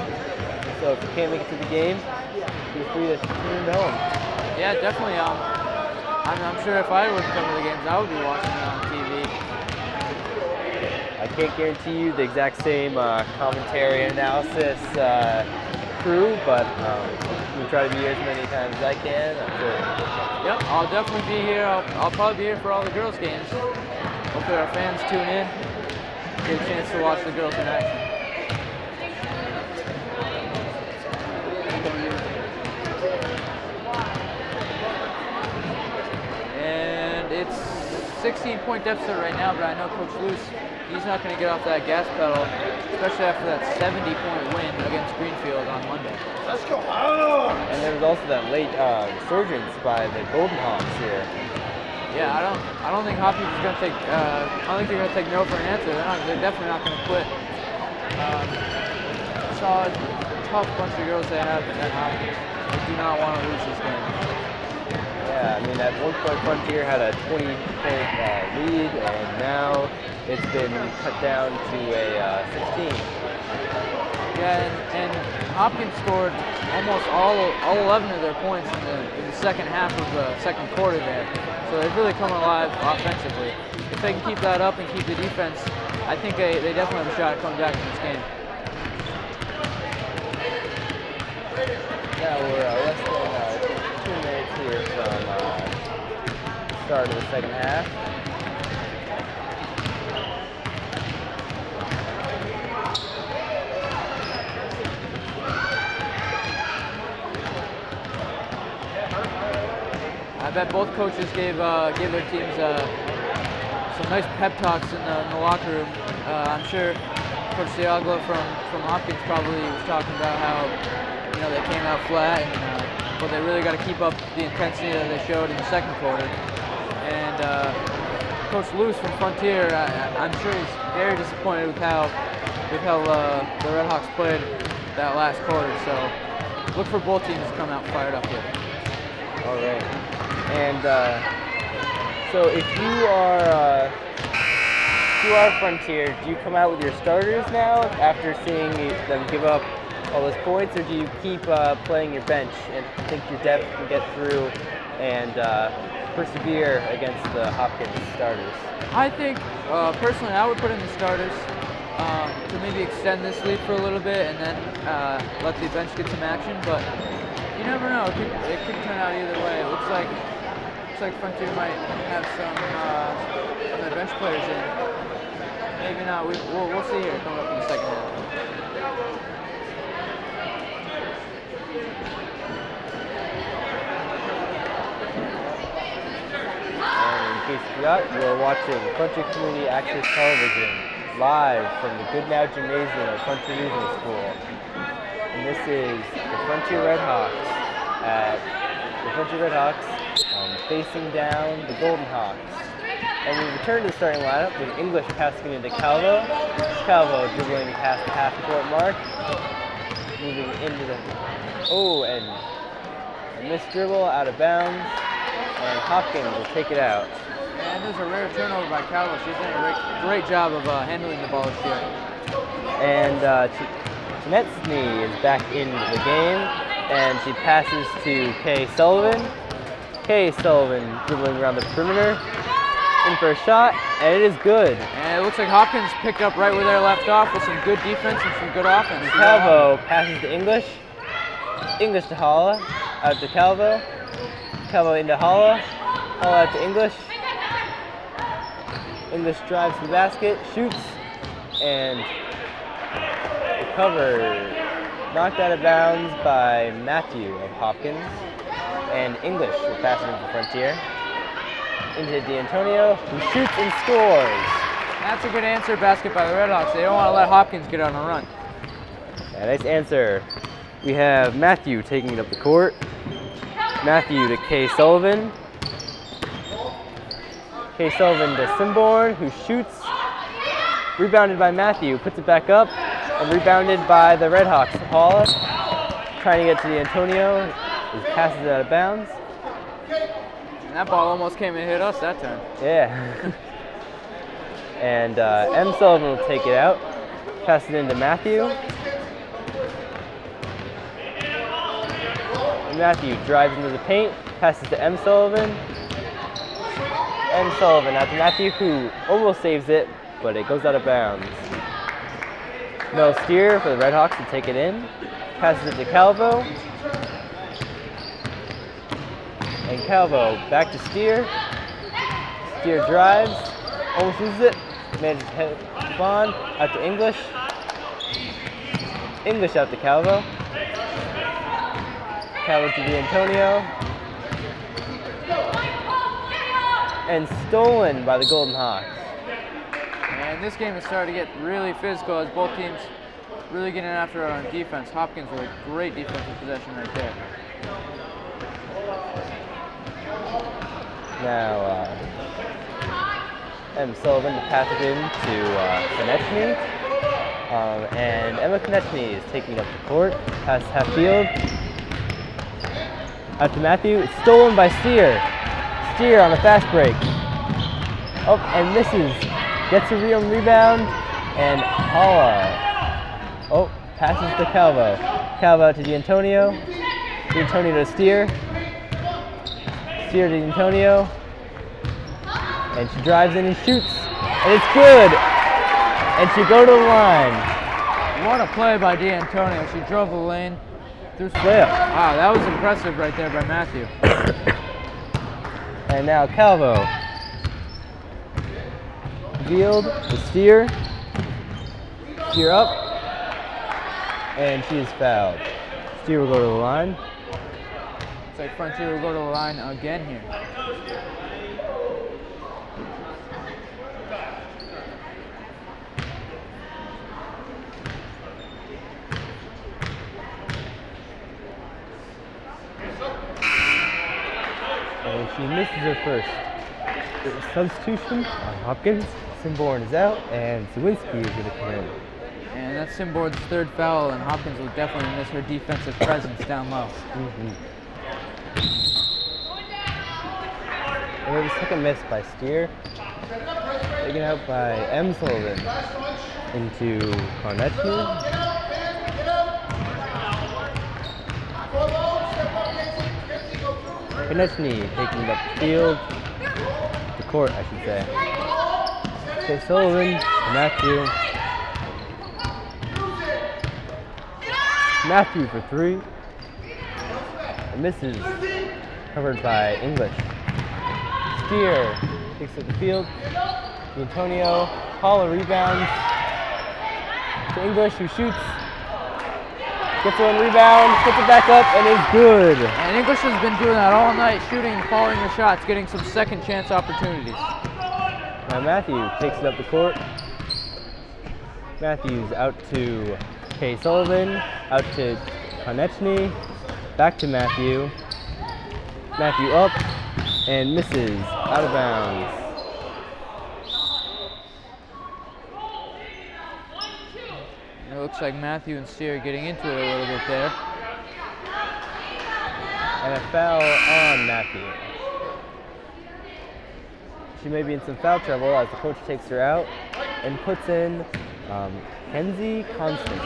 So if you can't make it to the game, feel free to tune in home. Yeah, definitely. I'm sure if I were to come to the games, I would be watching it on TV. I can't guarantee you the exact same commentary and analysis crew, but we'll try to be here as many times as I can. I'm sure. Yep, I'll definitely be here. I'll probably be here for all the girls' games. Hopefully our fans tune in, get a chance to watch the girls in action. And it's 6 16-point deficit right now, but I know Coach Luce, he's not going to get off that gas pedal, especially after that 70-point win against Greenfield on Monday. Let's go! Oh! And there was also that late resurgence by the Golden Hawks here. Yeah, I don't think Hopkins is going to take. I don't think they're going to take no for an answer. They're definitely not going to quit. Saw a tough bunch of girls they have at Hopkins. They do not want to lose this game. Yeah, I mean, at one point Frontier had a 20-point lead, and now it's been cut down to a 16. Yeah, and Hopkins scored almost all 11 of their points in the second half of the second quarter there. So they've really come alive offensively. If they can keep that up and keep the defense, I think they definitely have a shot at coming back in this game. Now we're less than 2 minutes here from the start of the second half. I bet both coaches gave their teams some nice pep talks in the locker room. I'm sure Coach Diaglo from Hopkins probably was talking about how they came out flat, and but they really got to keep up the intensity that they showed in the second quarter. And Coach Luce from Frontier, I'm sure he's very disappointed with how the Red Hawks played that last quarter. So look for both teams to come out fired up here. All right. And so if you are Frontier, do you come out with your starters now after seeing them give up all those points, or do you keep playing your bench and think your depth can get through and persevere against the Hopkins starters? I think, personally, I would put in the starters to maybe extend this lead for a little bit and then let the bench get some action, but you never know. It could turn out either way. It looks like Frontier might have some of their bench players in. Maybe not. We'll see here coming up in the second half. And in case you forgot, we're watching Frontier Community Access Television live from the Goodnow Gymnasium at Frontier Regional School. And this is the Frontier Red Hawks facing down the Golden Hawks. And we return to the starting lineup with English passing into Calvo. Calvo dribbling past the half-court mark, moving into the and a missed dribble out of bounds, and Hopkins will take it out. And there's a rare turnover by Calvo. She's done a great job of handling the ball this year. And Jeanette Snee is back into the game, and she passes to Kay Sullivan. Kay Sullivan dribbling around the perimeter, in for a shot, and it is good. And it looks like Hopkins picked up right where they left off with some good defense and some good offense. Calvo passes to English. English to Holla, out to Calvo. Calvo into Holla. Holla out to English. English drives to the basket, shoots, and recovered. Knocked out of bounds by Matthew of Hopkins. And English will pass it into Frontier. Into D'Antonio, who shoots and scores. That's a good answer basket by the Red Hawks. They don't want to let Hopkins get on a run. Yeah, nice answer. We have Matthew taking it up the court. Matthew to Kay Sullivan. Kay Sullivan to Simborn, who shoots. Rebounded by Matthew, puts it back up, and rebounded by the Red Hawks. Paula trying to get to D'Antonio, his passes out of bounds. And that ball almost came and hit us that time. Yeah. And M. Sullivan will take it out. Pass it into Matthew. And Matthew drives into the paint. Passes to M. Sullivan. M. Sullivan out to Matthew, who almost saves it, but it goes out of bounds. Mel Steer for the Red Hawks to take it in. Passes it to Calvo. And Calvo back to Steer. Steer drives, almost loses it, manages to hit Bond, out to English. English out to Calvo. Calvo to D'Antonio. and stolen by the Golden Hawks. And this game has started to get really physical as both teams really getting after it on defense. Hopkins with a great defensive possession right there. Now, M. Sullivan to pass it in to Konechny. And Emma Konechny is taking up the court, past half field. Out to Matthew. It's stolen by Steer. Steer on the fast break. Oh, and misses. Gets a real rebound. And Holla. Oh, passes to Calvo. Calvo to D'Antonio. D'Antonio to Steer. Steer to D'Antonio. And she drives in and shoots. And it's good. And she go to the line. What a play by D'Antonio. She drove the lane. Layup. Wow, that was impressive right there by Matthew. And now Calvo. Field to Steer. Steer up. And she is fouled. Steer will go to the line. Looks like Frontier will go to the line again here. And she misses her first. Substitution on Hopkins. Simborn is out, and Zawinski is going to come in. And that's Simborn's third foul, and Hopkins will definitely miss her defensive presence down low. And we have a second miss by Steer. Taken out by M. Sullivan into Konechny. Konechny taking up the field, the court, I should say. Okay, Sullivan, Matthew. Matthew for three. And misses, covered by English. Steer takes up the field. D'Antonio, Holla rebounds to English, who shoots. Gets one rebound, puts it back up, and is good. And English has been doing that all night, shooting and following her shots, getting some second chance opportunities. Now Matthew takes it up the court. Matthews out to Kay Sullivan, out to Konechny, back to Matthew. Matthew up, and misses, out of bounds. It looks like Matthew and Steer are getting into it a little bit there. And a foul on Matthew. She may be in some foul trouble as the coach takes her out and puts in Kenzie Constant.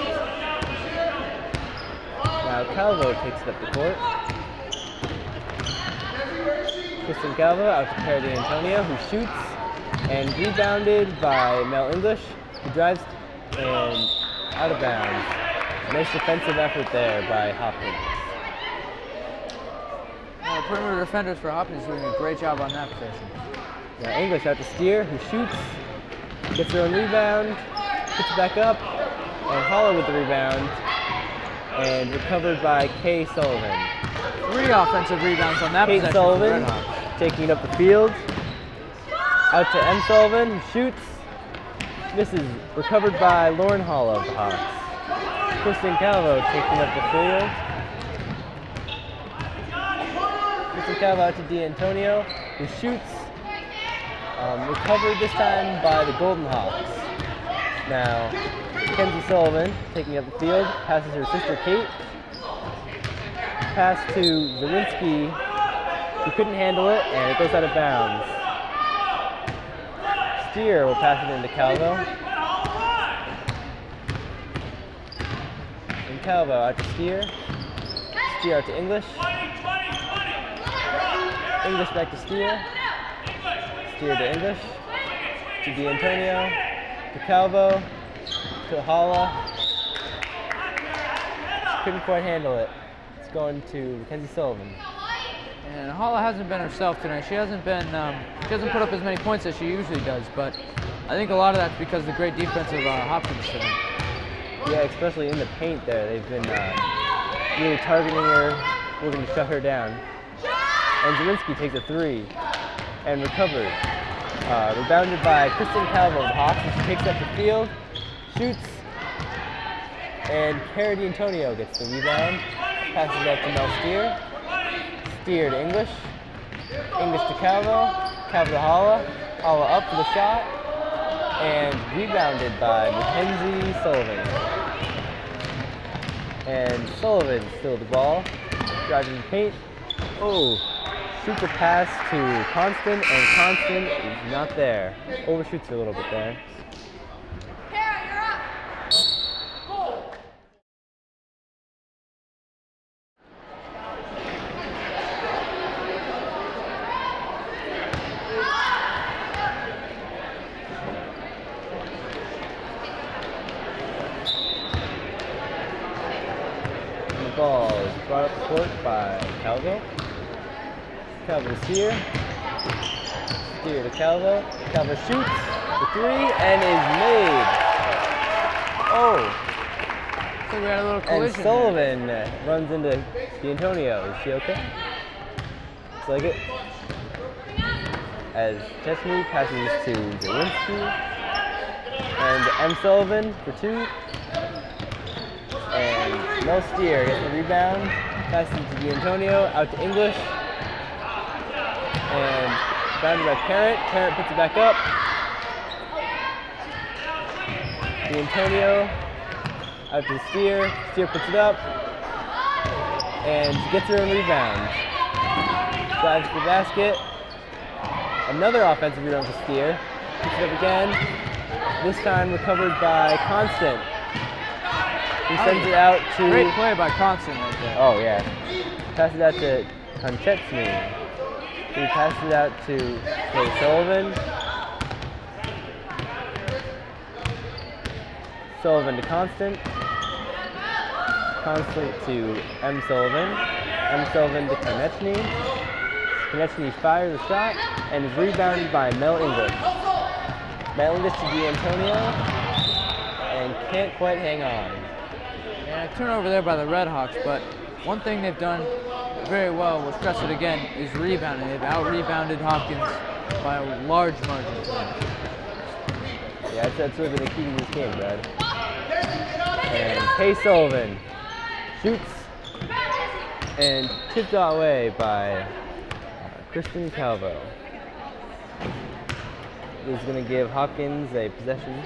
Now Calvo takes it up the court. Kristen Calvo out to Cara D'Antonio, who shoots, and rebounded by Mel English, who drives and out of bounds. Nice defensive effort there by Hopkins. The perimeter defenders for Hopkins doing a great job on that possession. Now English out to Steer, who shoots, gets her own rebound, puts it back up, and Holla with the rebound, and recovered by Kay Sullivan. 3 offensive rebounds on that Kate possession. Sullivan taking it up the field. Out to M. Sullivan, who shoots. Misses, recovered by Lauren Hall of the Hawks. Kristen Calvo taking up the field. Kristen Calvo out to D'Antonio, who shoots. Recovered this time by the Golden Hawks. Now, Kenzie Sullivan taking up the field, passes her sister Kate. Pass to Zawinski, who couldn't handle it, and it goes out of bounds. Steer will pass it into Calvo. And Calvo out to Steer. Steer out to English. English back to Steer. Steer to English. To D'Antonio. To Calvo. To Holla. Couldn't quite handle it. It's going to Kenzie Sullivan. And Holla hasn't been herself tonight. She hasn't put up as many points as she usually does, but I think a lot of that's because of the great defense of Hopkins tonight. Yeah, especially in the paint there. They've been really targeting her, looking to shut her down. And Zawinski takes a 3. and recovered. Rebounded by Kristen Calvo of the Hawks, and she takes up the field, shoots, and Cara D'Antonio gets the rebound, passes it up to Mel Steer, Steer to English, English to Calvo, Calvo to Holla, Holla up for the shot, and rebounded by Mackenzie Sullivan. And Sullivan still the ball, driving the paint. Oh, super pass to Constant, and Constant is not there. Overshoots a little bit there. The ball is brought up the court by Calvo. Calvo to Steer. Steer to Calvo. Calvo shoots the three and is made. Oh! So we had a little collision. And Sullivan runs into D'Antonio. Is she okay? Looks like it. As Chesney passes to Zawinski. And M. Sullivan for two. And Mel Steer gets the rebound. Passes to D'Antonio. Out to English. And bounded by Parent. Parent puts it back up. D'Antonio out to Steer. Steer puts it up. And she gets her own rebound. Drives to the basket. Another offensive rebound for Steer. Puts it up again. This time recovered by Constant. He sends it out to... Great play by Constant right there. Oh, yeah. Passes it out to Konchetsny. He passes it out to Kay Sullivan. Sullivan to Constant. Constant to M. Sullivan. M. Sullivan to Konechny. Konechny fires the shot and is rebounded by Mel English. Mel English to D'Antonio and can't quite hang on. Yeah, turnover there by the Red Hawks, but one thing they've done very well, we'll stress it again, is rebounding. They've out-rebounded Hopkins by a large margin. Yeah, that's really the key to this game, Brad. And Kay Sullivan shoots and tipped away by Kristen Calvo. This is going to give Hopkins a possession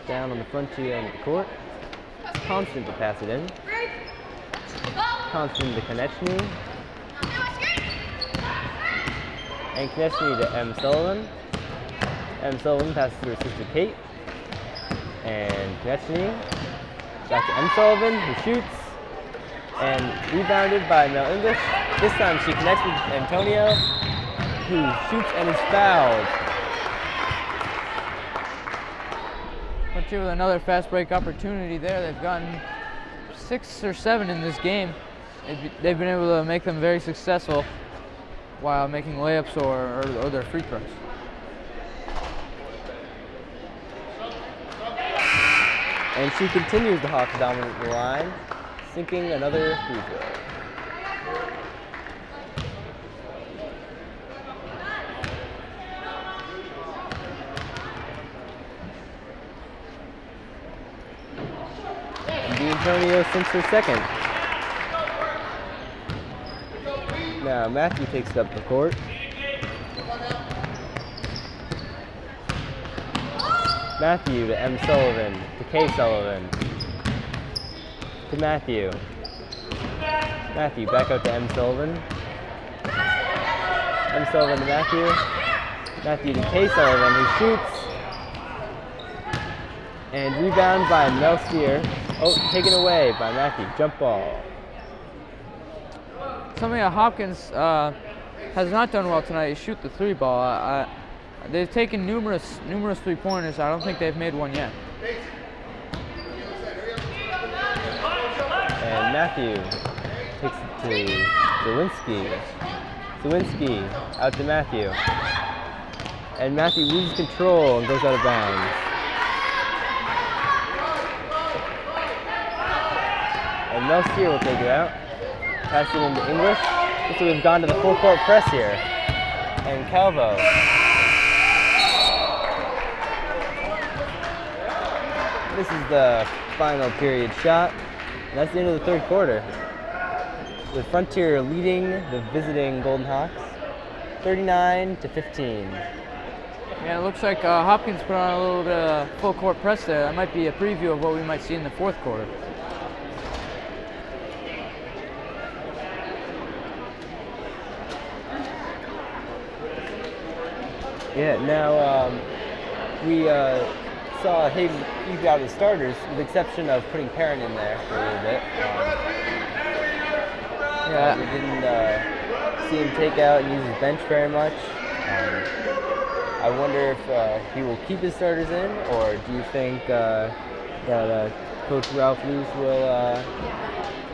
down on the frontier end of the court. Constant to pass it in. Constant to Konechny. And Konechny to M. Sullivan. M. Sullivan passes to her sister Kate. And Konechny back to M. Sullivan, who shoots. And rebounded by Mel English. This time she connects with Antonio, who shoots and is fouled. Frontier with another fast break opportunity there. They've gotten 6 or 7 in this game. They've been able to make them very successful while making layups or their free throws. And she continues the Hawks dominant the line, sinking another free throw. D'Antonio sinks her second. Now Matthew takes it up the court. Matthew to M. Sullivan, to Kay Sullivan, to Matthew. Matthew back out to M. Sullivan. M. Sullivan to Matthew. Matthew to Kay Sullivan, who shoots. And rebound by Mel Steer. Oh, taken away by Matthew. Jump ball. Something that Hopkins has not done well tonight is shoot the 3 ball. They've taken numerous 3-pointers. I don't think they've made one yet. And Matthew takes it to Zawinski. Zawinski out to Matthew. And Matthew loses control and goes out of bounds. And Mel Steer will take it out. Pass it into English. So we've gone to the full court press here. and Calvo. This is the final period shot. And that's the end of the third quarter, with Frontier leading the visiting Golden Hawks 39-15. Yeah, it looks like Hopkins put on a little bit of full court press there. That might be a preview of what we might see in the fourth quarter. Yeah, now we saw him keep out his starters, with the exception of putting Perrin in there for a little bit. Yeah, we didn't see him take out and use his bench very much. I wonder if he will keep his starters in, or do you think that Coach Ralph Luce will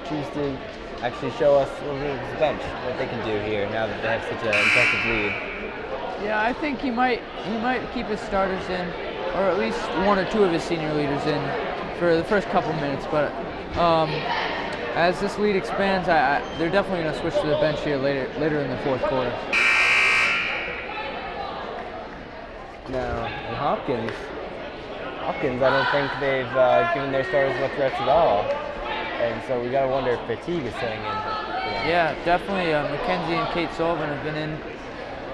choose to actually show us a little bit of his bench, what they can do here now that they have such an impressive lead? Yeah, I think he might keep his starters in, or at least one or two of his senior leaders in for the first couple minutes. But as this lead expands, they're definitely going to switch to the bench here later in the fourth quarter. Now, in Hopkins, I don't think they've given their starters much rest at all, and so we gotta wonder if fatigue is setting in. Yeah, definitely. Mackenzie and Kate Sullivan have been in,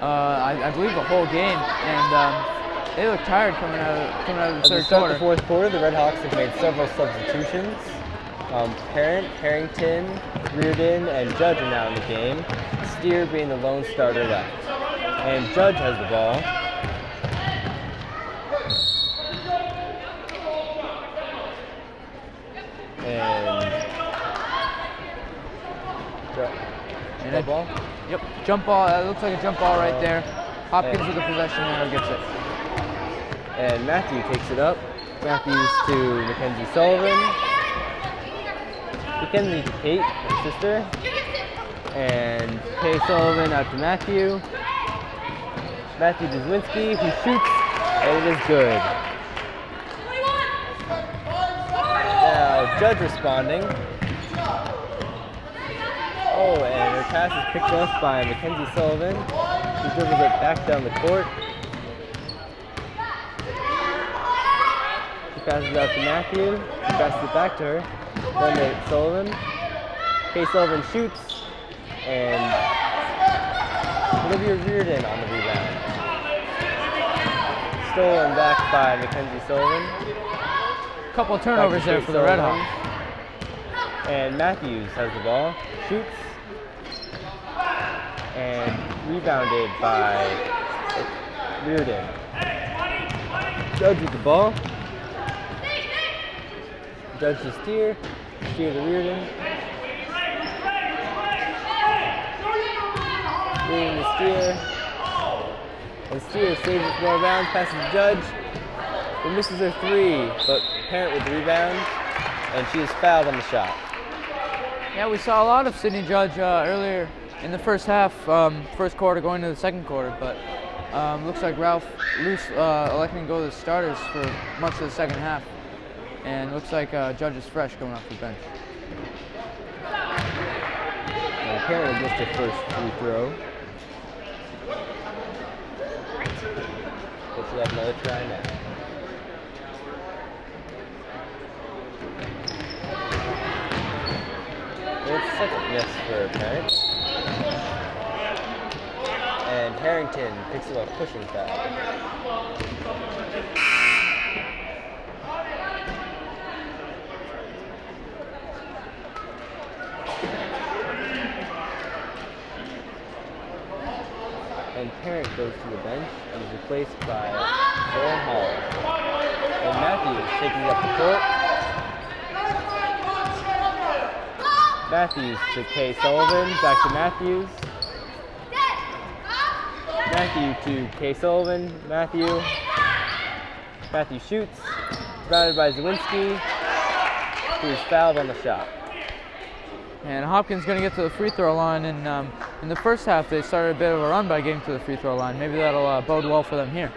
I believe, the whole game, and they look tired coming out of the third quarter. At the fourth quarter, the Red Hawks have made several substitutions. Parent, Harrington, Reardon, and Judge are now in the game. Steer being the lone starter left, and Judge has the ball. And a ball? Yep, jump ball. It looks like a jump ball right there. Hopkins with the possession and gets it. And Matthew takes it up. Matthews to Mackenzie Sullivan. Mackenzie to Kate, her sister. And Kay Sullivan out to Matthew. Matthew to Zwinski, who shoots, and it is good. Now, Judge responding. Oh, and her pass is picked up by Mackenzie Sullivan, who dribbles it back down the court. She passes it out to Matthew. She passes it back to her. Then to Sullivan. Kay Sullivan shoots, and Olivia Reardon on the rebound. Stolen back by Mackenzie Sullivan. Couple of turnovers there for the Red Hawks. And Matthews has the ball, shoots, and rebounded by Reardon. Judge with the ball. Judge to Steer, Steer to Reardon. Reardon to Steer. And Steer saves it from out of bounds, passes to Judge. Who misses her three, but Parent with the rebound, and she is fouled on the shot. Yeah, we saw a lot of Sydney Judge earlier in the first half, first quarter going to the second quarter, but looks like Ralph Luce electing to go to the starters for much of the second half, and looks like Judge is fresh coming off the bench. Parent missed her first free throw. But she'll have another try now. It's second miss for Parent. And Harrington picks up a pushing foul. And Parent goes to the bench and is replaced by Lauren Hall. And Matthews taking up the court. Matthews to Kay Sullivan, back to Matthews. Matthew to Kay Sullivan, Matthew shoots, grounded by Zawinski, who is fouled on the shot. And Hopkins going to get to the free throw line, and in the first half they started a bit of a run by getting to the free throw line. Maybe that'll bode well for them here.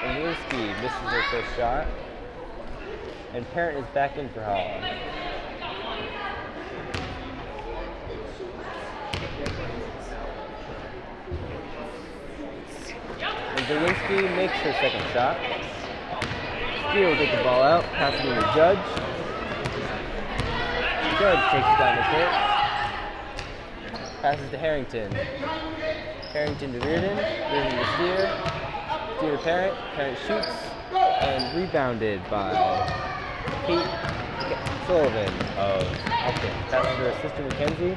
Zawinski misses her first shot. and Parent is back in for Holland. And Zawinski makes her second shot. Steele will take the ball out, passes it to Judge. Judge takes it down the court. Passes to Harrington. Harrington to Reardon. Reardon to Steer. Steer to Parent. Parent shoots. And rebounded by Kate Sullivan of Hopkins. Passes to her sister Mackenzie.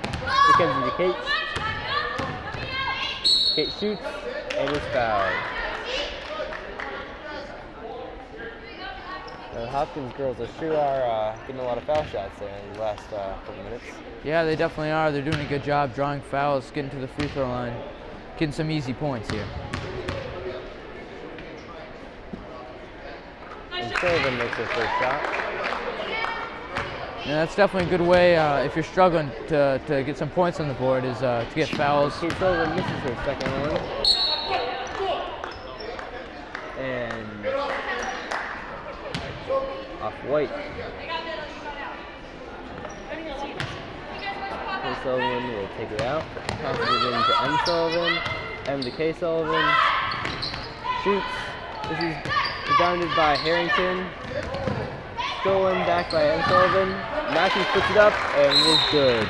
Mackenzie to Kate. Kate shoots and is fouled. The Hopkins girls sure are getting a lot of foul shots there in the last couple minutes. Yeah, they definitely are. They're doing a good job drawing fouls, getting to the free throw line, getting some easy points here. And Sullivan makes her first shot. Yeah, that's definitely a good way if you're struggling to get some points on the board is to get fouls. Kate Sullivan misses her second one. And off White. Kate Sullivan will take it out. Passes it in to M. Sullivan. M to K. Sullivan. Shoots. This is rebounded by Harrington. Stolen back by M. Sullivan. Matthews puts it up and it is good.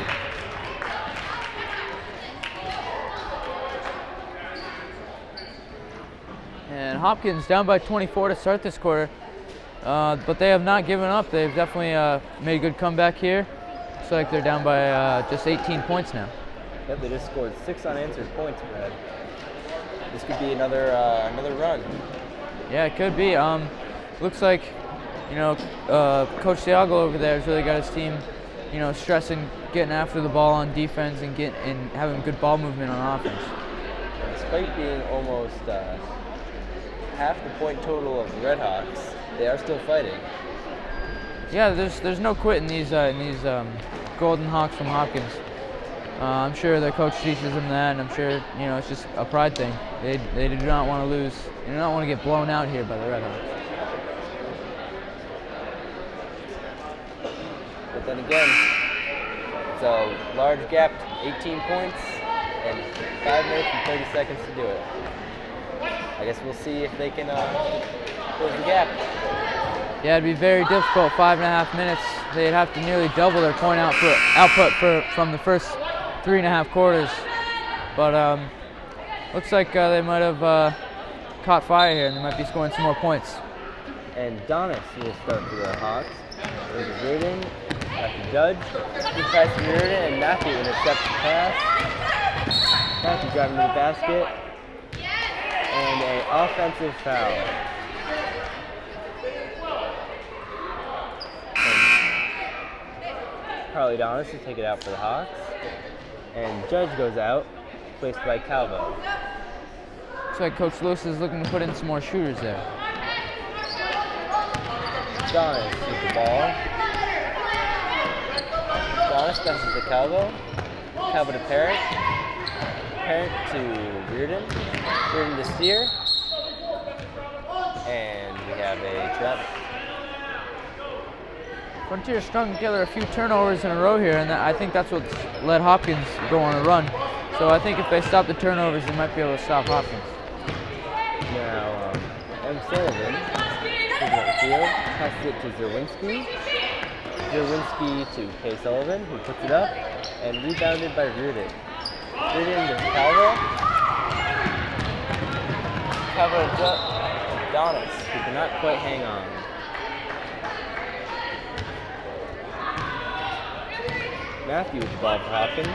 And Hopkins down by 24 to start this quarter. But they have not given up. They've definitely made a good comeback here. Looks like they're down by just 18 points now. Yep, they just scored 6 unanswered points, Brad. This could be another run. Yeah, it could be. Looks like, you know, Coach Thiago over there has really got his team, you know, stressing getting after the ball on defense and having good ball movement on offense. Despite being almost half the point total of the Redhawks, they are still fighting. Yeah, there's no quit in these Golden Hawks from Hopkins. I'm sure their coach teaches them that, and I'm sure, you know, it's just a pride thing. They do not want to lose. They do not want to get blown out here by the Redhawks. But then again, it's a large gap, 18 points, and 5 minutes and 30 seconds to do it. I guess we'll see if they can close the gap. Yeah, it'd be very difficult. 5.5 minutes. They'd have to nearly double their point output from the first 3.5 quarters. But looks like they might have caught fire here, and they might be scoring some more points. And Donis will start for the Hawks. There's a Reardon, back to Judge. He tries to Reardon, and Matthew intercepts the pass. Matthew driving to the basket. And an offensive foul. And Carly Donis will take it out for the Hawks. And Judge goes out, placed by Calvo. Looks like Coach Lewis is looking to put in some more shooters there. Donis with the ball. Donis passes to Calvo. Calvo to Parent. Parent to Reardon. Reardon to Steer. And we have a trap. Frontier strung together a few turnovers in a row here, and I think that's what's led Hopkins go on a run. So I think if they stop the turnovers, they might be able to stop Hopkins. Now, M. Sullivan is on the field, passes it to Zawinski. Zawinski to K. Sullivan, who puts it up, and rebounded by Reardon. Reardon to Calvo. Calvo to Donis, who cannot quite hang on. Matthew with the ball for Hopkins.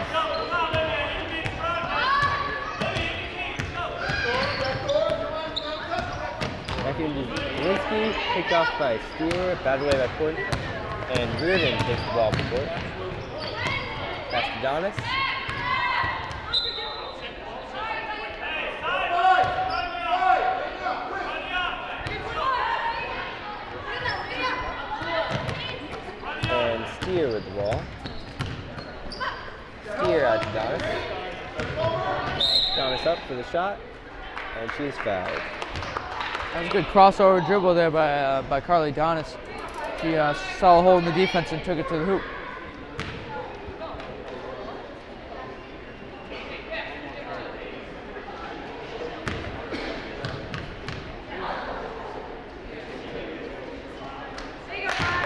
Matthew to Zawinski, picked off by Steer, batted away by Court, and Reardon takes the ball from Court. Pass to Donis. And Steer with the ball. Steer out to Donis. Donis up for the shot, and she is fouled. That was a good crossover dribble there by Carly Donis. She saw a hole in the defense and took it to the hoop.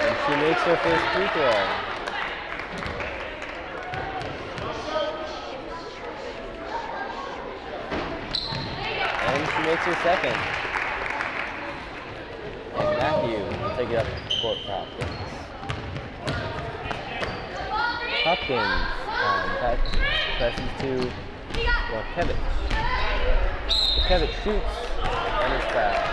And she makes her first free throw. And she makes her second. And Matthew will take it up court for Hopkins. Hopkins passes to Hopkins shoots and is fouled.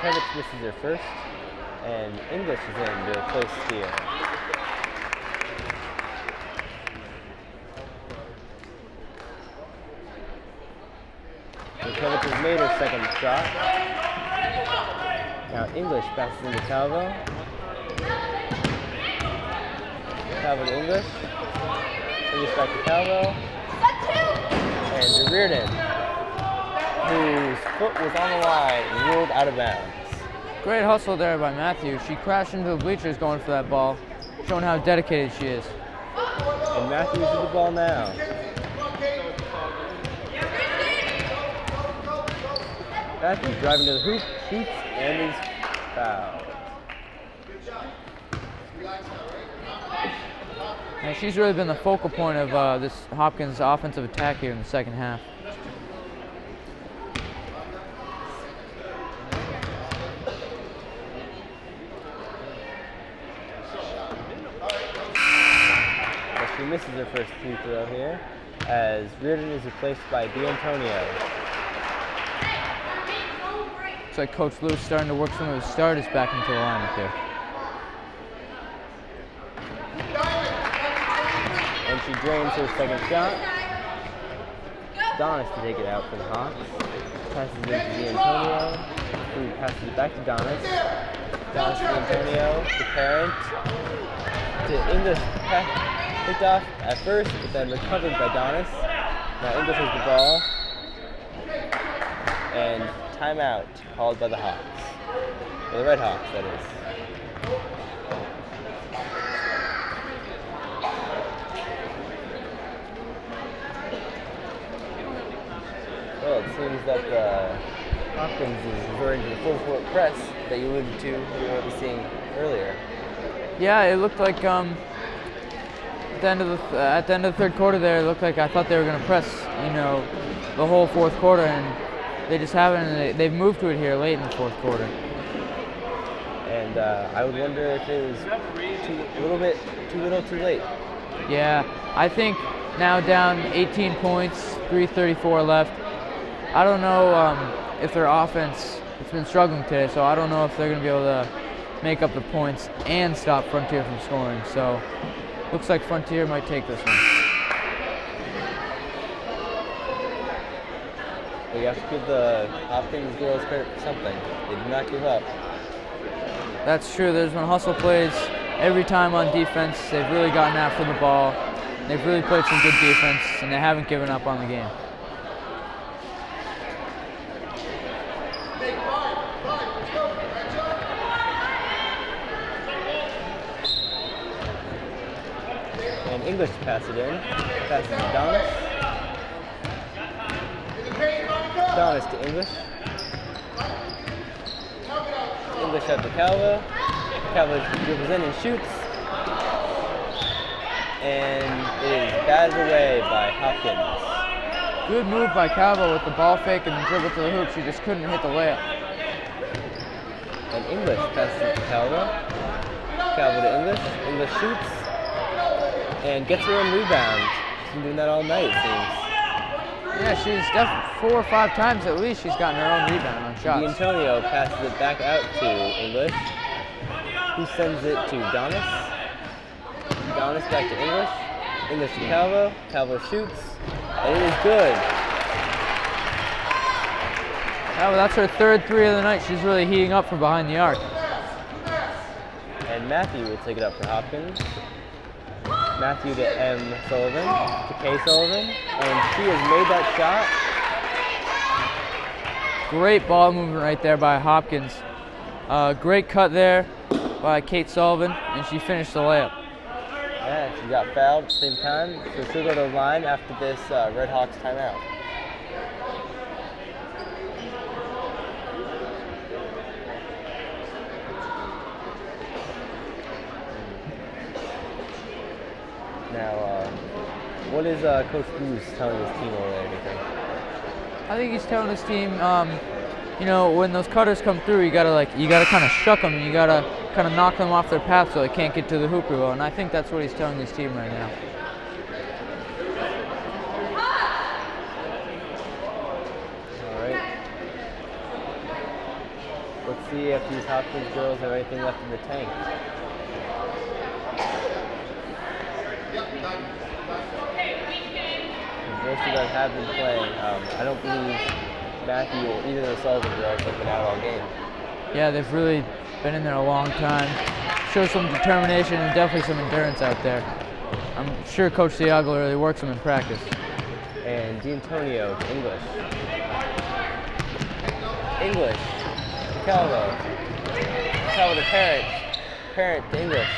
Kevitz misses her first, and English is in to replace Steele. So Kevitz has made her second shot. Now English passes into Calvo. Calvo to English. English back to Calvo. And to Reardon, whose foot was on the line and rolled out of bounds. Great hustle there by Matthew. She crashed into the bleachers going for that ball, showing how dedicated she is. And Matthew's with the ball now. Matthew driving to the hoop, shoots, and is fouled. And she's really been the focal point of this Hopkins offensive attack here in the second half. She misses her first free throw here, as Reardon is replaced by D'Antonio. Looks like Coach Lewis starting to work some of his starters back into the lineup here. And she drains her second shot. Donis to take it out for the Hawks. Passes it to D'Antonio, who passes it back to Donis. Donis to D'Antonio, to Parent, to English. Picked off at first, but then recovered by Donis. Now English has the ball. And timeout called by the Hawks. Or the Red Hawks, that is. Well, it seems that Hopkins is referring to the full court press that you alluded to, you were already seeing earlier. Yeah, it looked like at the end of the third quarter there, it looked like I thought they were going to press, the whole fourth quarter, and they just haven't. And they've moved to it here late in the fourth quarter. And I would wonder if it was too little, too late. Yeah, I think now down 18 points, 3:34 left. I don't know if their offense has been struggling today, so I don't know if they're going to be able to make up the points and stop Frontier from scoring. So looks like Frontier might take this one. We have to give the Hopkins girls credit for something. They did not give up. That's true. There's been hustle plays every time on defense. They've really gotten after the ball. They've really played some good defense, and they haven't given up on the game. And English to pass it in. Passes to Donis. Donis to English. English up to Calvo. Calvo dribbles in and shoots. And it is batted away by Hopkins. Good move by Calvo with the ball fake and the dribble to the hoop. She just couldn't hit the layup. And English passes it to Calvo. Calvo to English. English shoots. And gets her own rebound. She's been doing that all night, it seems. Yeah, she's definitely 4 or 5 times at least she's gotten her own rebound on shots. D'Antonio passes it back out to English, who sends it to Donis. Donis back to English. English to Calvo. Calvo shoots, and it is good. well, that's her third three of the night. She's really heating up from behind the arc. And Matthew will take it up for Hopkins. Matthew to M. Sullivan, to K. Sullivan, and she has made that shot. Great ball movement right there by Hopkins. Great cut there by Kate Sullivan, and she finished the layup. Yeah, she got fouled at the same time, so she'll go to the line after this Red Hawks timeout. Now, what is Coach Blues telling his team over there, do you think? I think he's telling his team, you know, when those cutters come through, you gotta kind of shuck them, and you gotta kind of knock them off their path so they can't get to the hoop well. And I think that's what he's telling his team right now. All right. Let's see if these Hopkins girls have anything left in the tank. Most of them have been playing. I don't believe Matthew or either of the Sullivan girls have been out all game. Yeah, they've really been in there a long time. Show some determination and definitely some endurance out there. I'm sure Coach Thiago really works them in practice. And D'Antonio to English. English to Calvo. Calvo to Parent. Parent to English.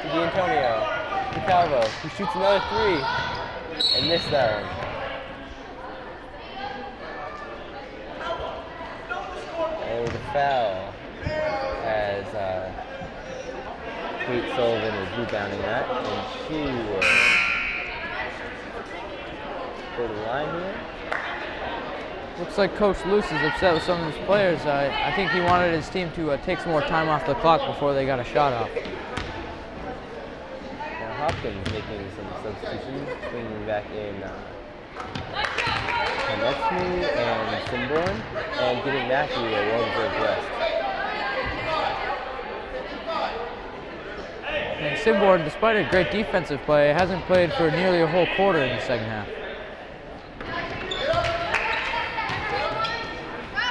To D'Antonio. To Calvo, who shoots another three. And missed that one. And it was a foul as Kate Sullivan was rebounding that, and she will go to the line here. Looks like Coach Luce is upset with some of his players. I think he wanted his team to take some more time off the clock before they got a shot off. Hopkins making some substitutions, bringing back in Konechny and Simborn, and giving Matthew a well-deserved rest. And Simborn, despite a great defensive play, hasn't played for nearly a whole quarter in the second half.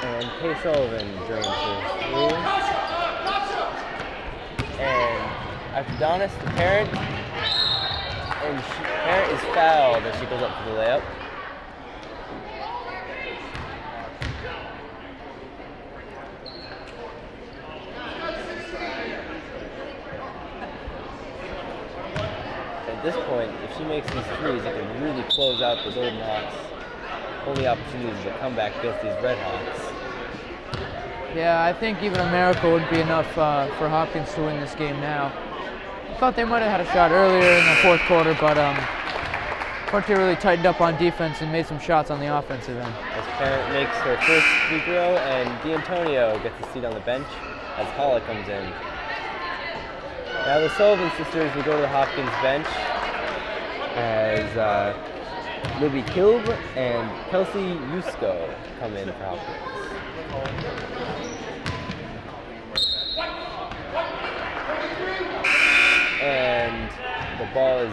And Kay Sullivan drains his three. And after Donis, the Parent. And Parent is fouled as she goes up for the layup. At this point, if she makes these threes, it can really close out the Golden Hawks' only opportunities to come back against these Red Hawks. Yeah, I think even a miracle would be enough for Hopkins to win this game now. I thought they might have had a shot earlier in the fourth quarter, but Frontier really tightened up on defense and made some shots on the offensive end. As Parent makes her first free throw, and D'Antonio gets a seat on the bench as Holla comes in. Now the Sullivan sisters will go to the Hopkins bench as Libby Kilb and Kelsey Yusko come in for Hopkins. And the ball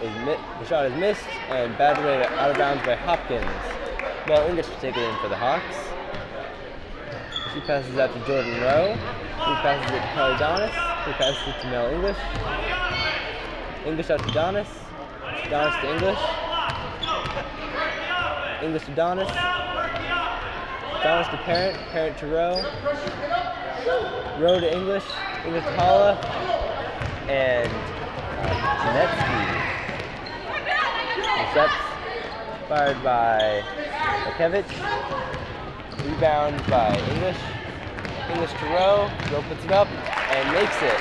the shot is missed and batted away out of bounds by Hopkins. Mel English will take it in for the Hawks. She passes out to Jordan Rowe, who passes it to Kelly Donis, who passes it to Mel English. English out to Donis, Donis to English. English to Donis, Donis to Parent, Parent to Rowe. Rowe to English, English to Holla. And Janetsky. Intercepts, fired by Okevich. Rebound by English. English to Rowe. Rowe puts it up and makes it.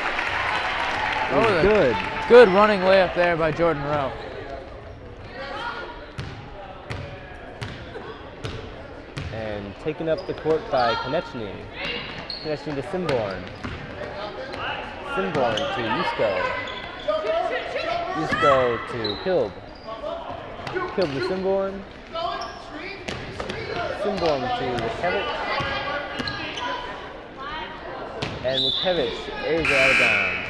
Oh, Good. Good running layup there by Jordan Rowe. And taken up the court by Konechny. Konechny to Simborn. Simborn to Yusko. Yusko to Kilb. Kilb to Simborn. Simborn to Lukevich. And Lukevich airs it out of bounds.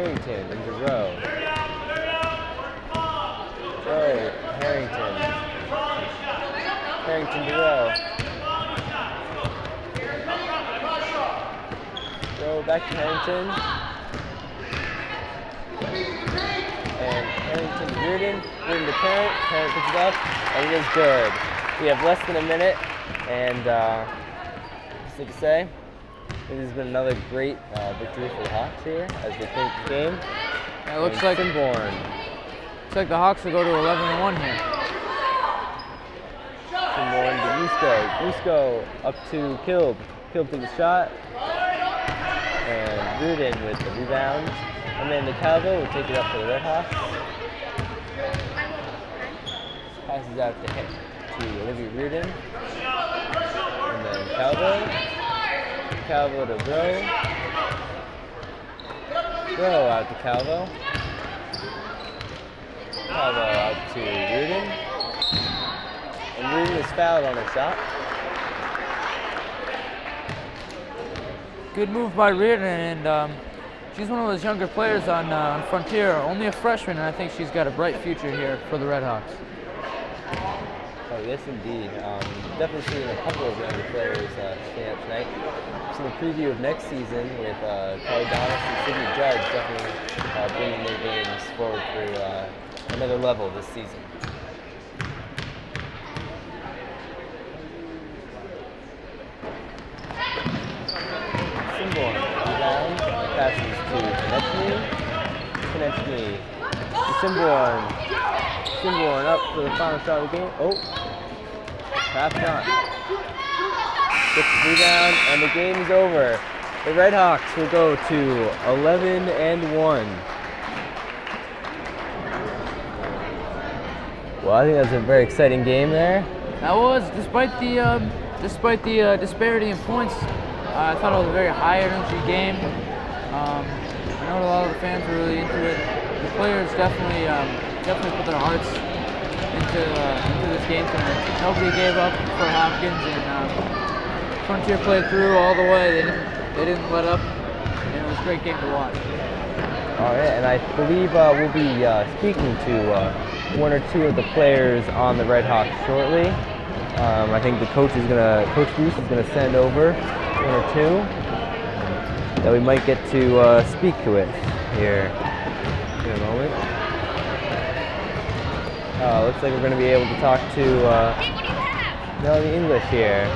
Harrington into row. Row, Harrington. Harrington to row. Row back to Harrington. And Harrington to Reardon. Reardon to Parent. Parent picks it up, and it is good. We have less than a minute, and just like to say, it has been another great victory for the Hawks here as they finish the game. It looks like Sinborn. Looks like the Hawks will go to 11-1 here. Sinborn to Yusko. Yusko up to Kilb. Kilb takes a shot. And Reardon with the rebound. Amanda Calvo will take it up for the Red Hawks. Passes out to Olivia Reardon. And then Calvo. Calvo to Bro. Bro out to Calvo. Calvo out to Reardon. And Reardon is fouled on her shot. Good move by Reardon, and she's one of those younger players on Frontier, only a freshman, and I think she's got a bright future here for the Red Hawks. Oh, yes, indeed. Definitely seeing a couple of younger players stay up tonight. Some preview of next season with Carly Donis and Sydney Judge definitely bringing their games forward for another level this season. Sinborn, rebound, passes to Konechny. To Sinborn. Sinborn up for the final shot of the game. Oh, perhaps not. Gets the rebound, and the game is over. The Red Hawks will go to 11-1. Well, I think that's a very exciting game there. That was, despite the disparity in points, I thought it was a very high energy game. I know a lot of the fans were really into it. The players definitely put their hearts into this game tonight. Nobody gave up for Hopkins, and Frontier played through all the way. They didn't let up, and it was a great game to watch. All right, and I believe we'll be speaking to one or two of the players on the Red Hawks shortly. I think the Coach Roos is gonna send over one or two that we might get to speak to it here in a moment. Looks like we're going to be able to talk to Hey, what do you have? Melanie English here.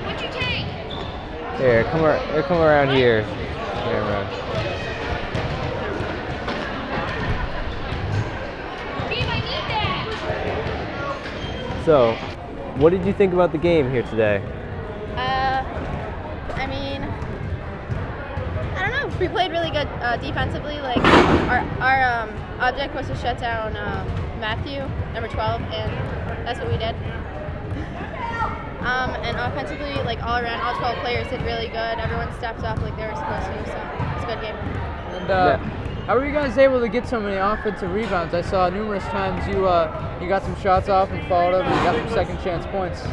What'd you take? Here, come around here. Camera. Steve, I need that. So, what did you think about the game here today? I mean, I don't know. We played really good defensively. Like our object was to shut down Matthew, number 12, and that's what we did. And offensively, like all around, all 12 players did really good. Everyone stepped up like they were supposed to, so it's a good game. And how were you guys able to get so many offensive rebounds? I saw numerous times you got some shots off and followed them and you got some second chance points.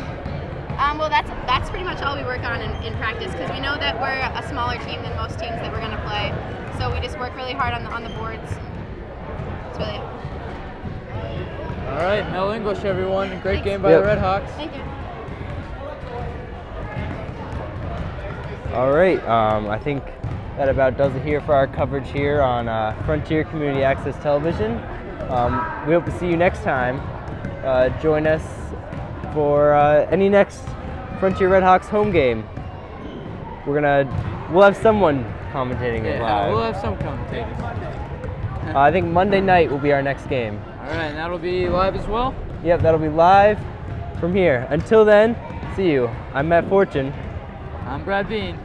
Well, that's pretty much all we work on in practice, because we know that we're a smaller team than most teams that we're going to play. So we just work really hard on the boards. That's really it. All right, Mel English, everyone. Great game by the Red Hawks. Thank you. All right, I think that about does it here for our coverage here on Frontier Community Access Television. We hope to see you next time. Join us for any next Frontier Red Hawks home game. We'll have someone commentating it live. We'll have some commentators. I think Monday night will be our next game. All right, and that'll be live as well? Yep, that'll be live from here. Until then, see you. I'm Matt Fortune. I'm Brad Bean.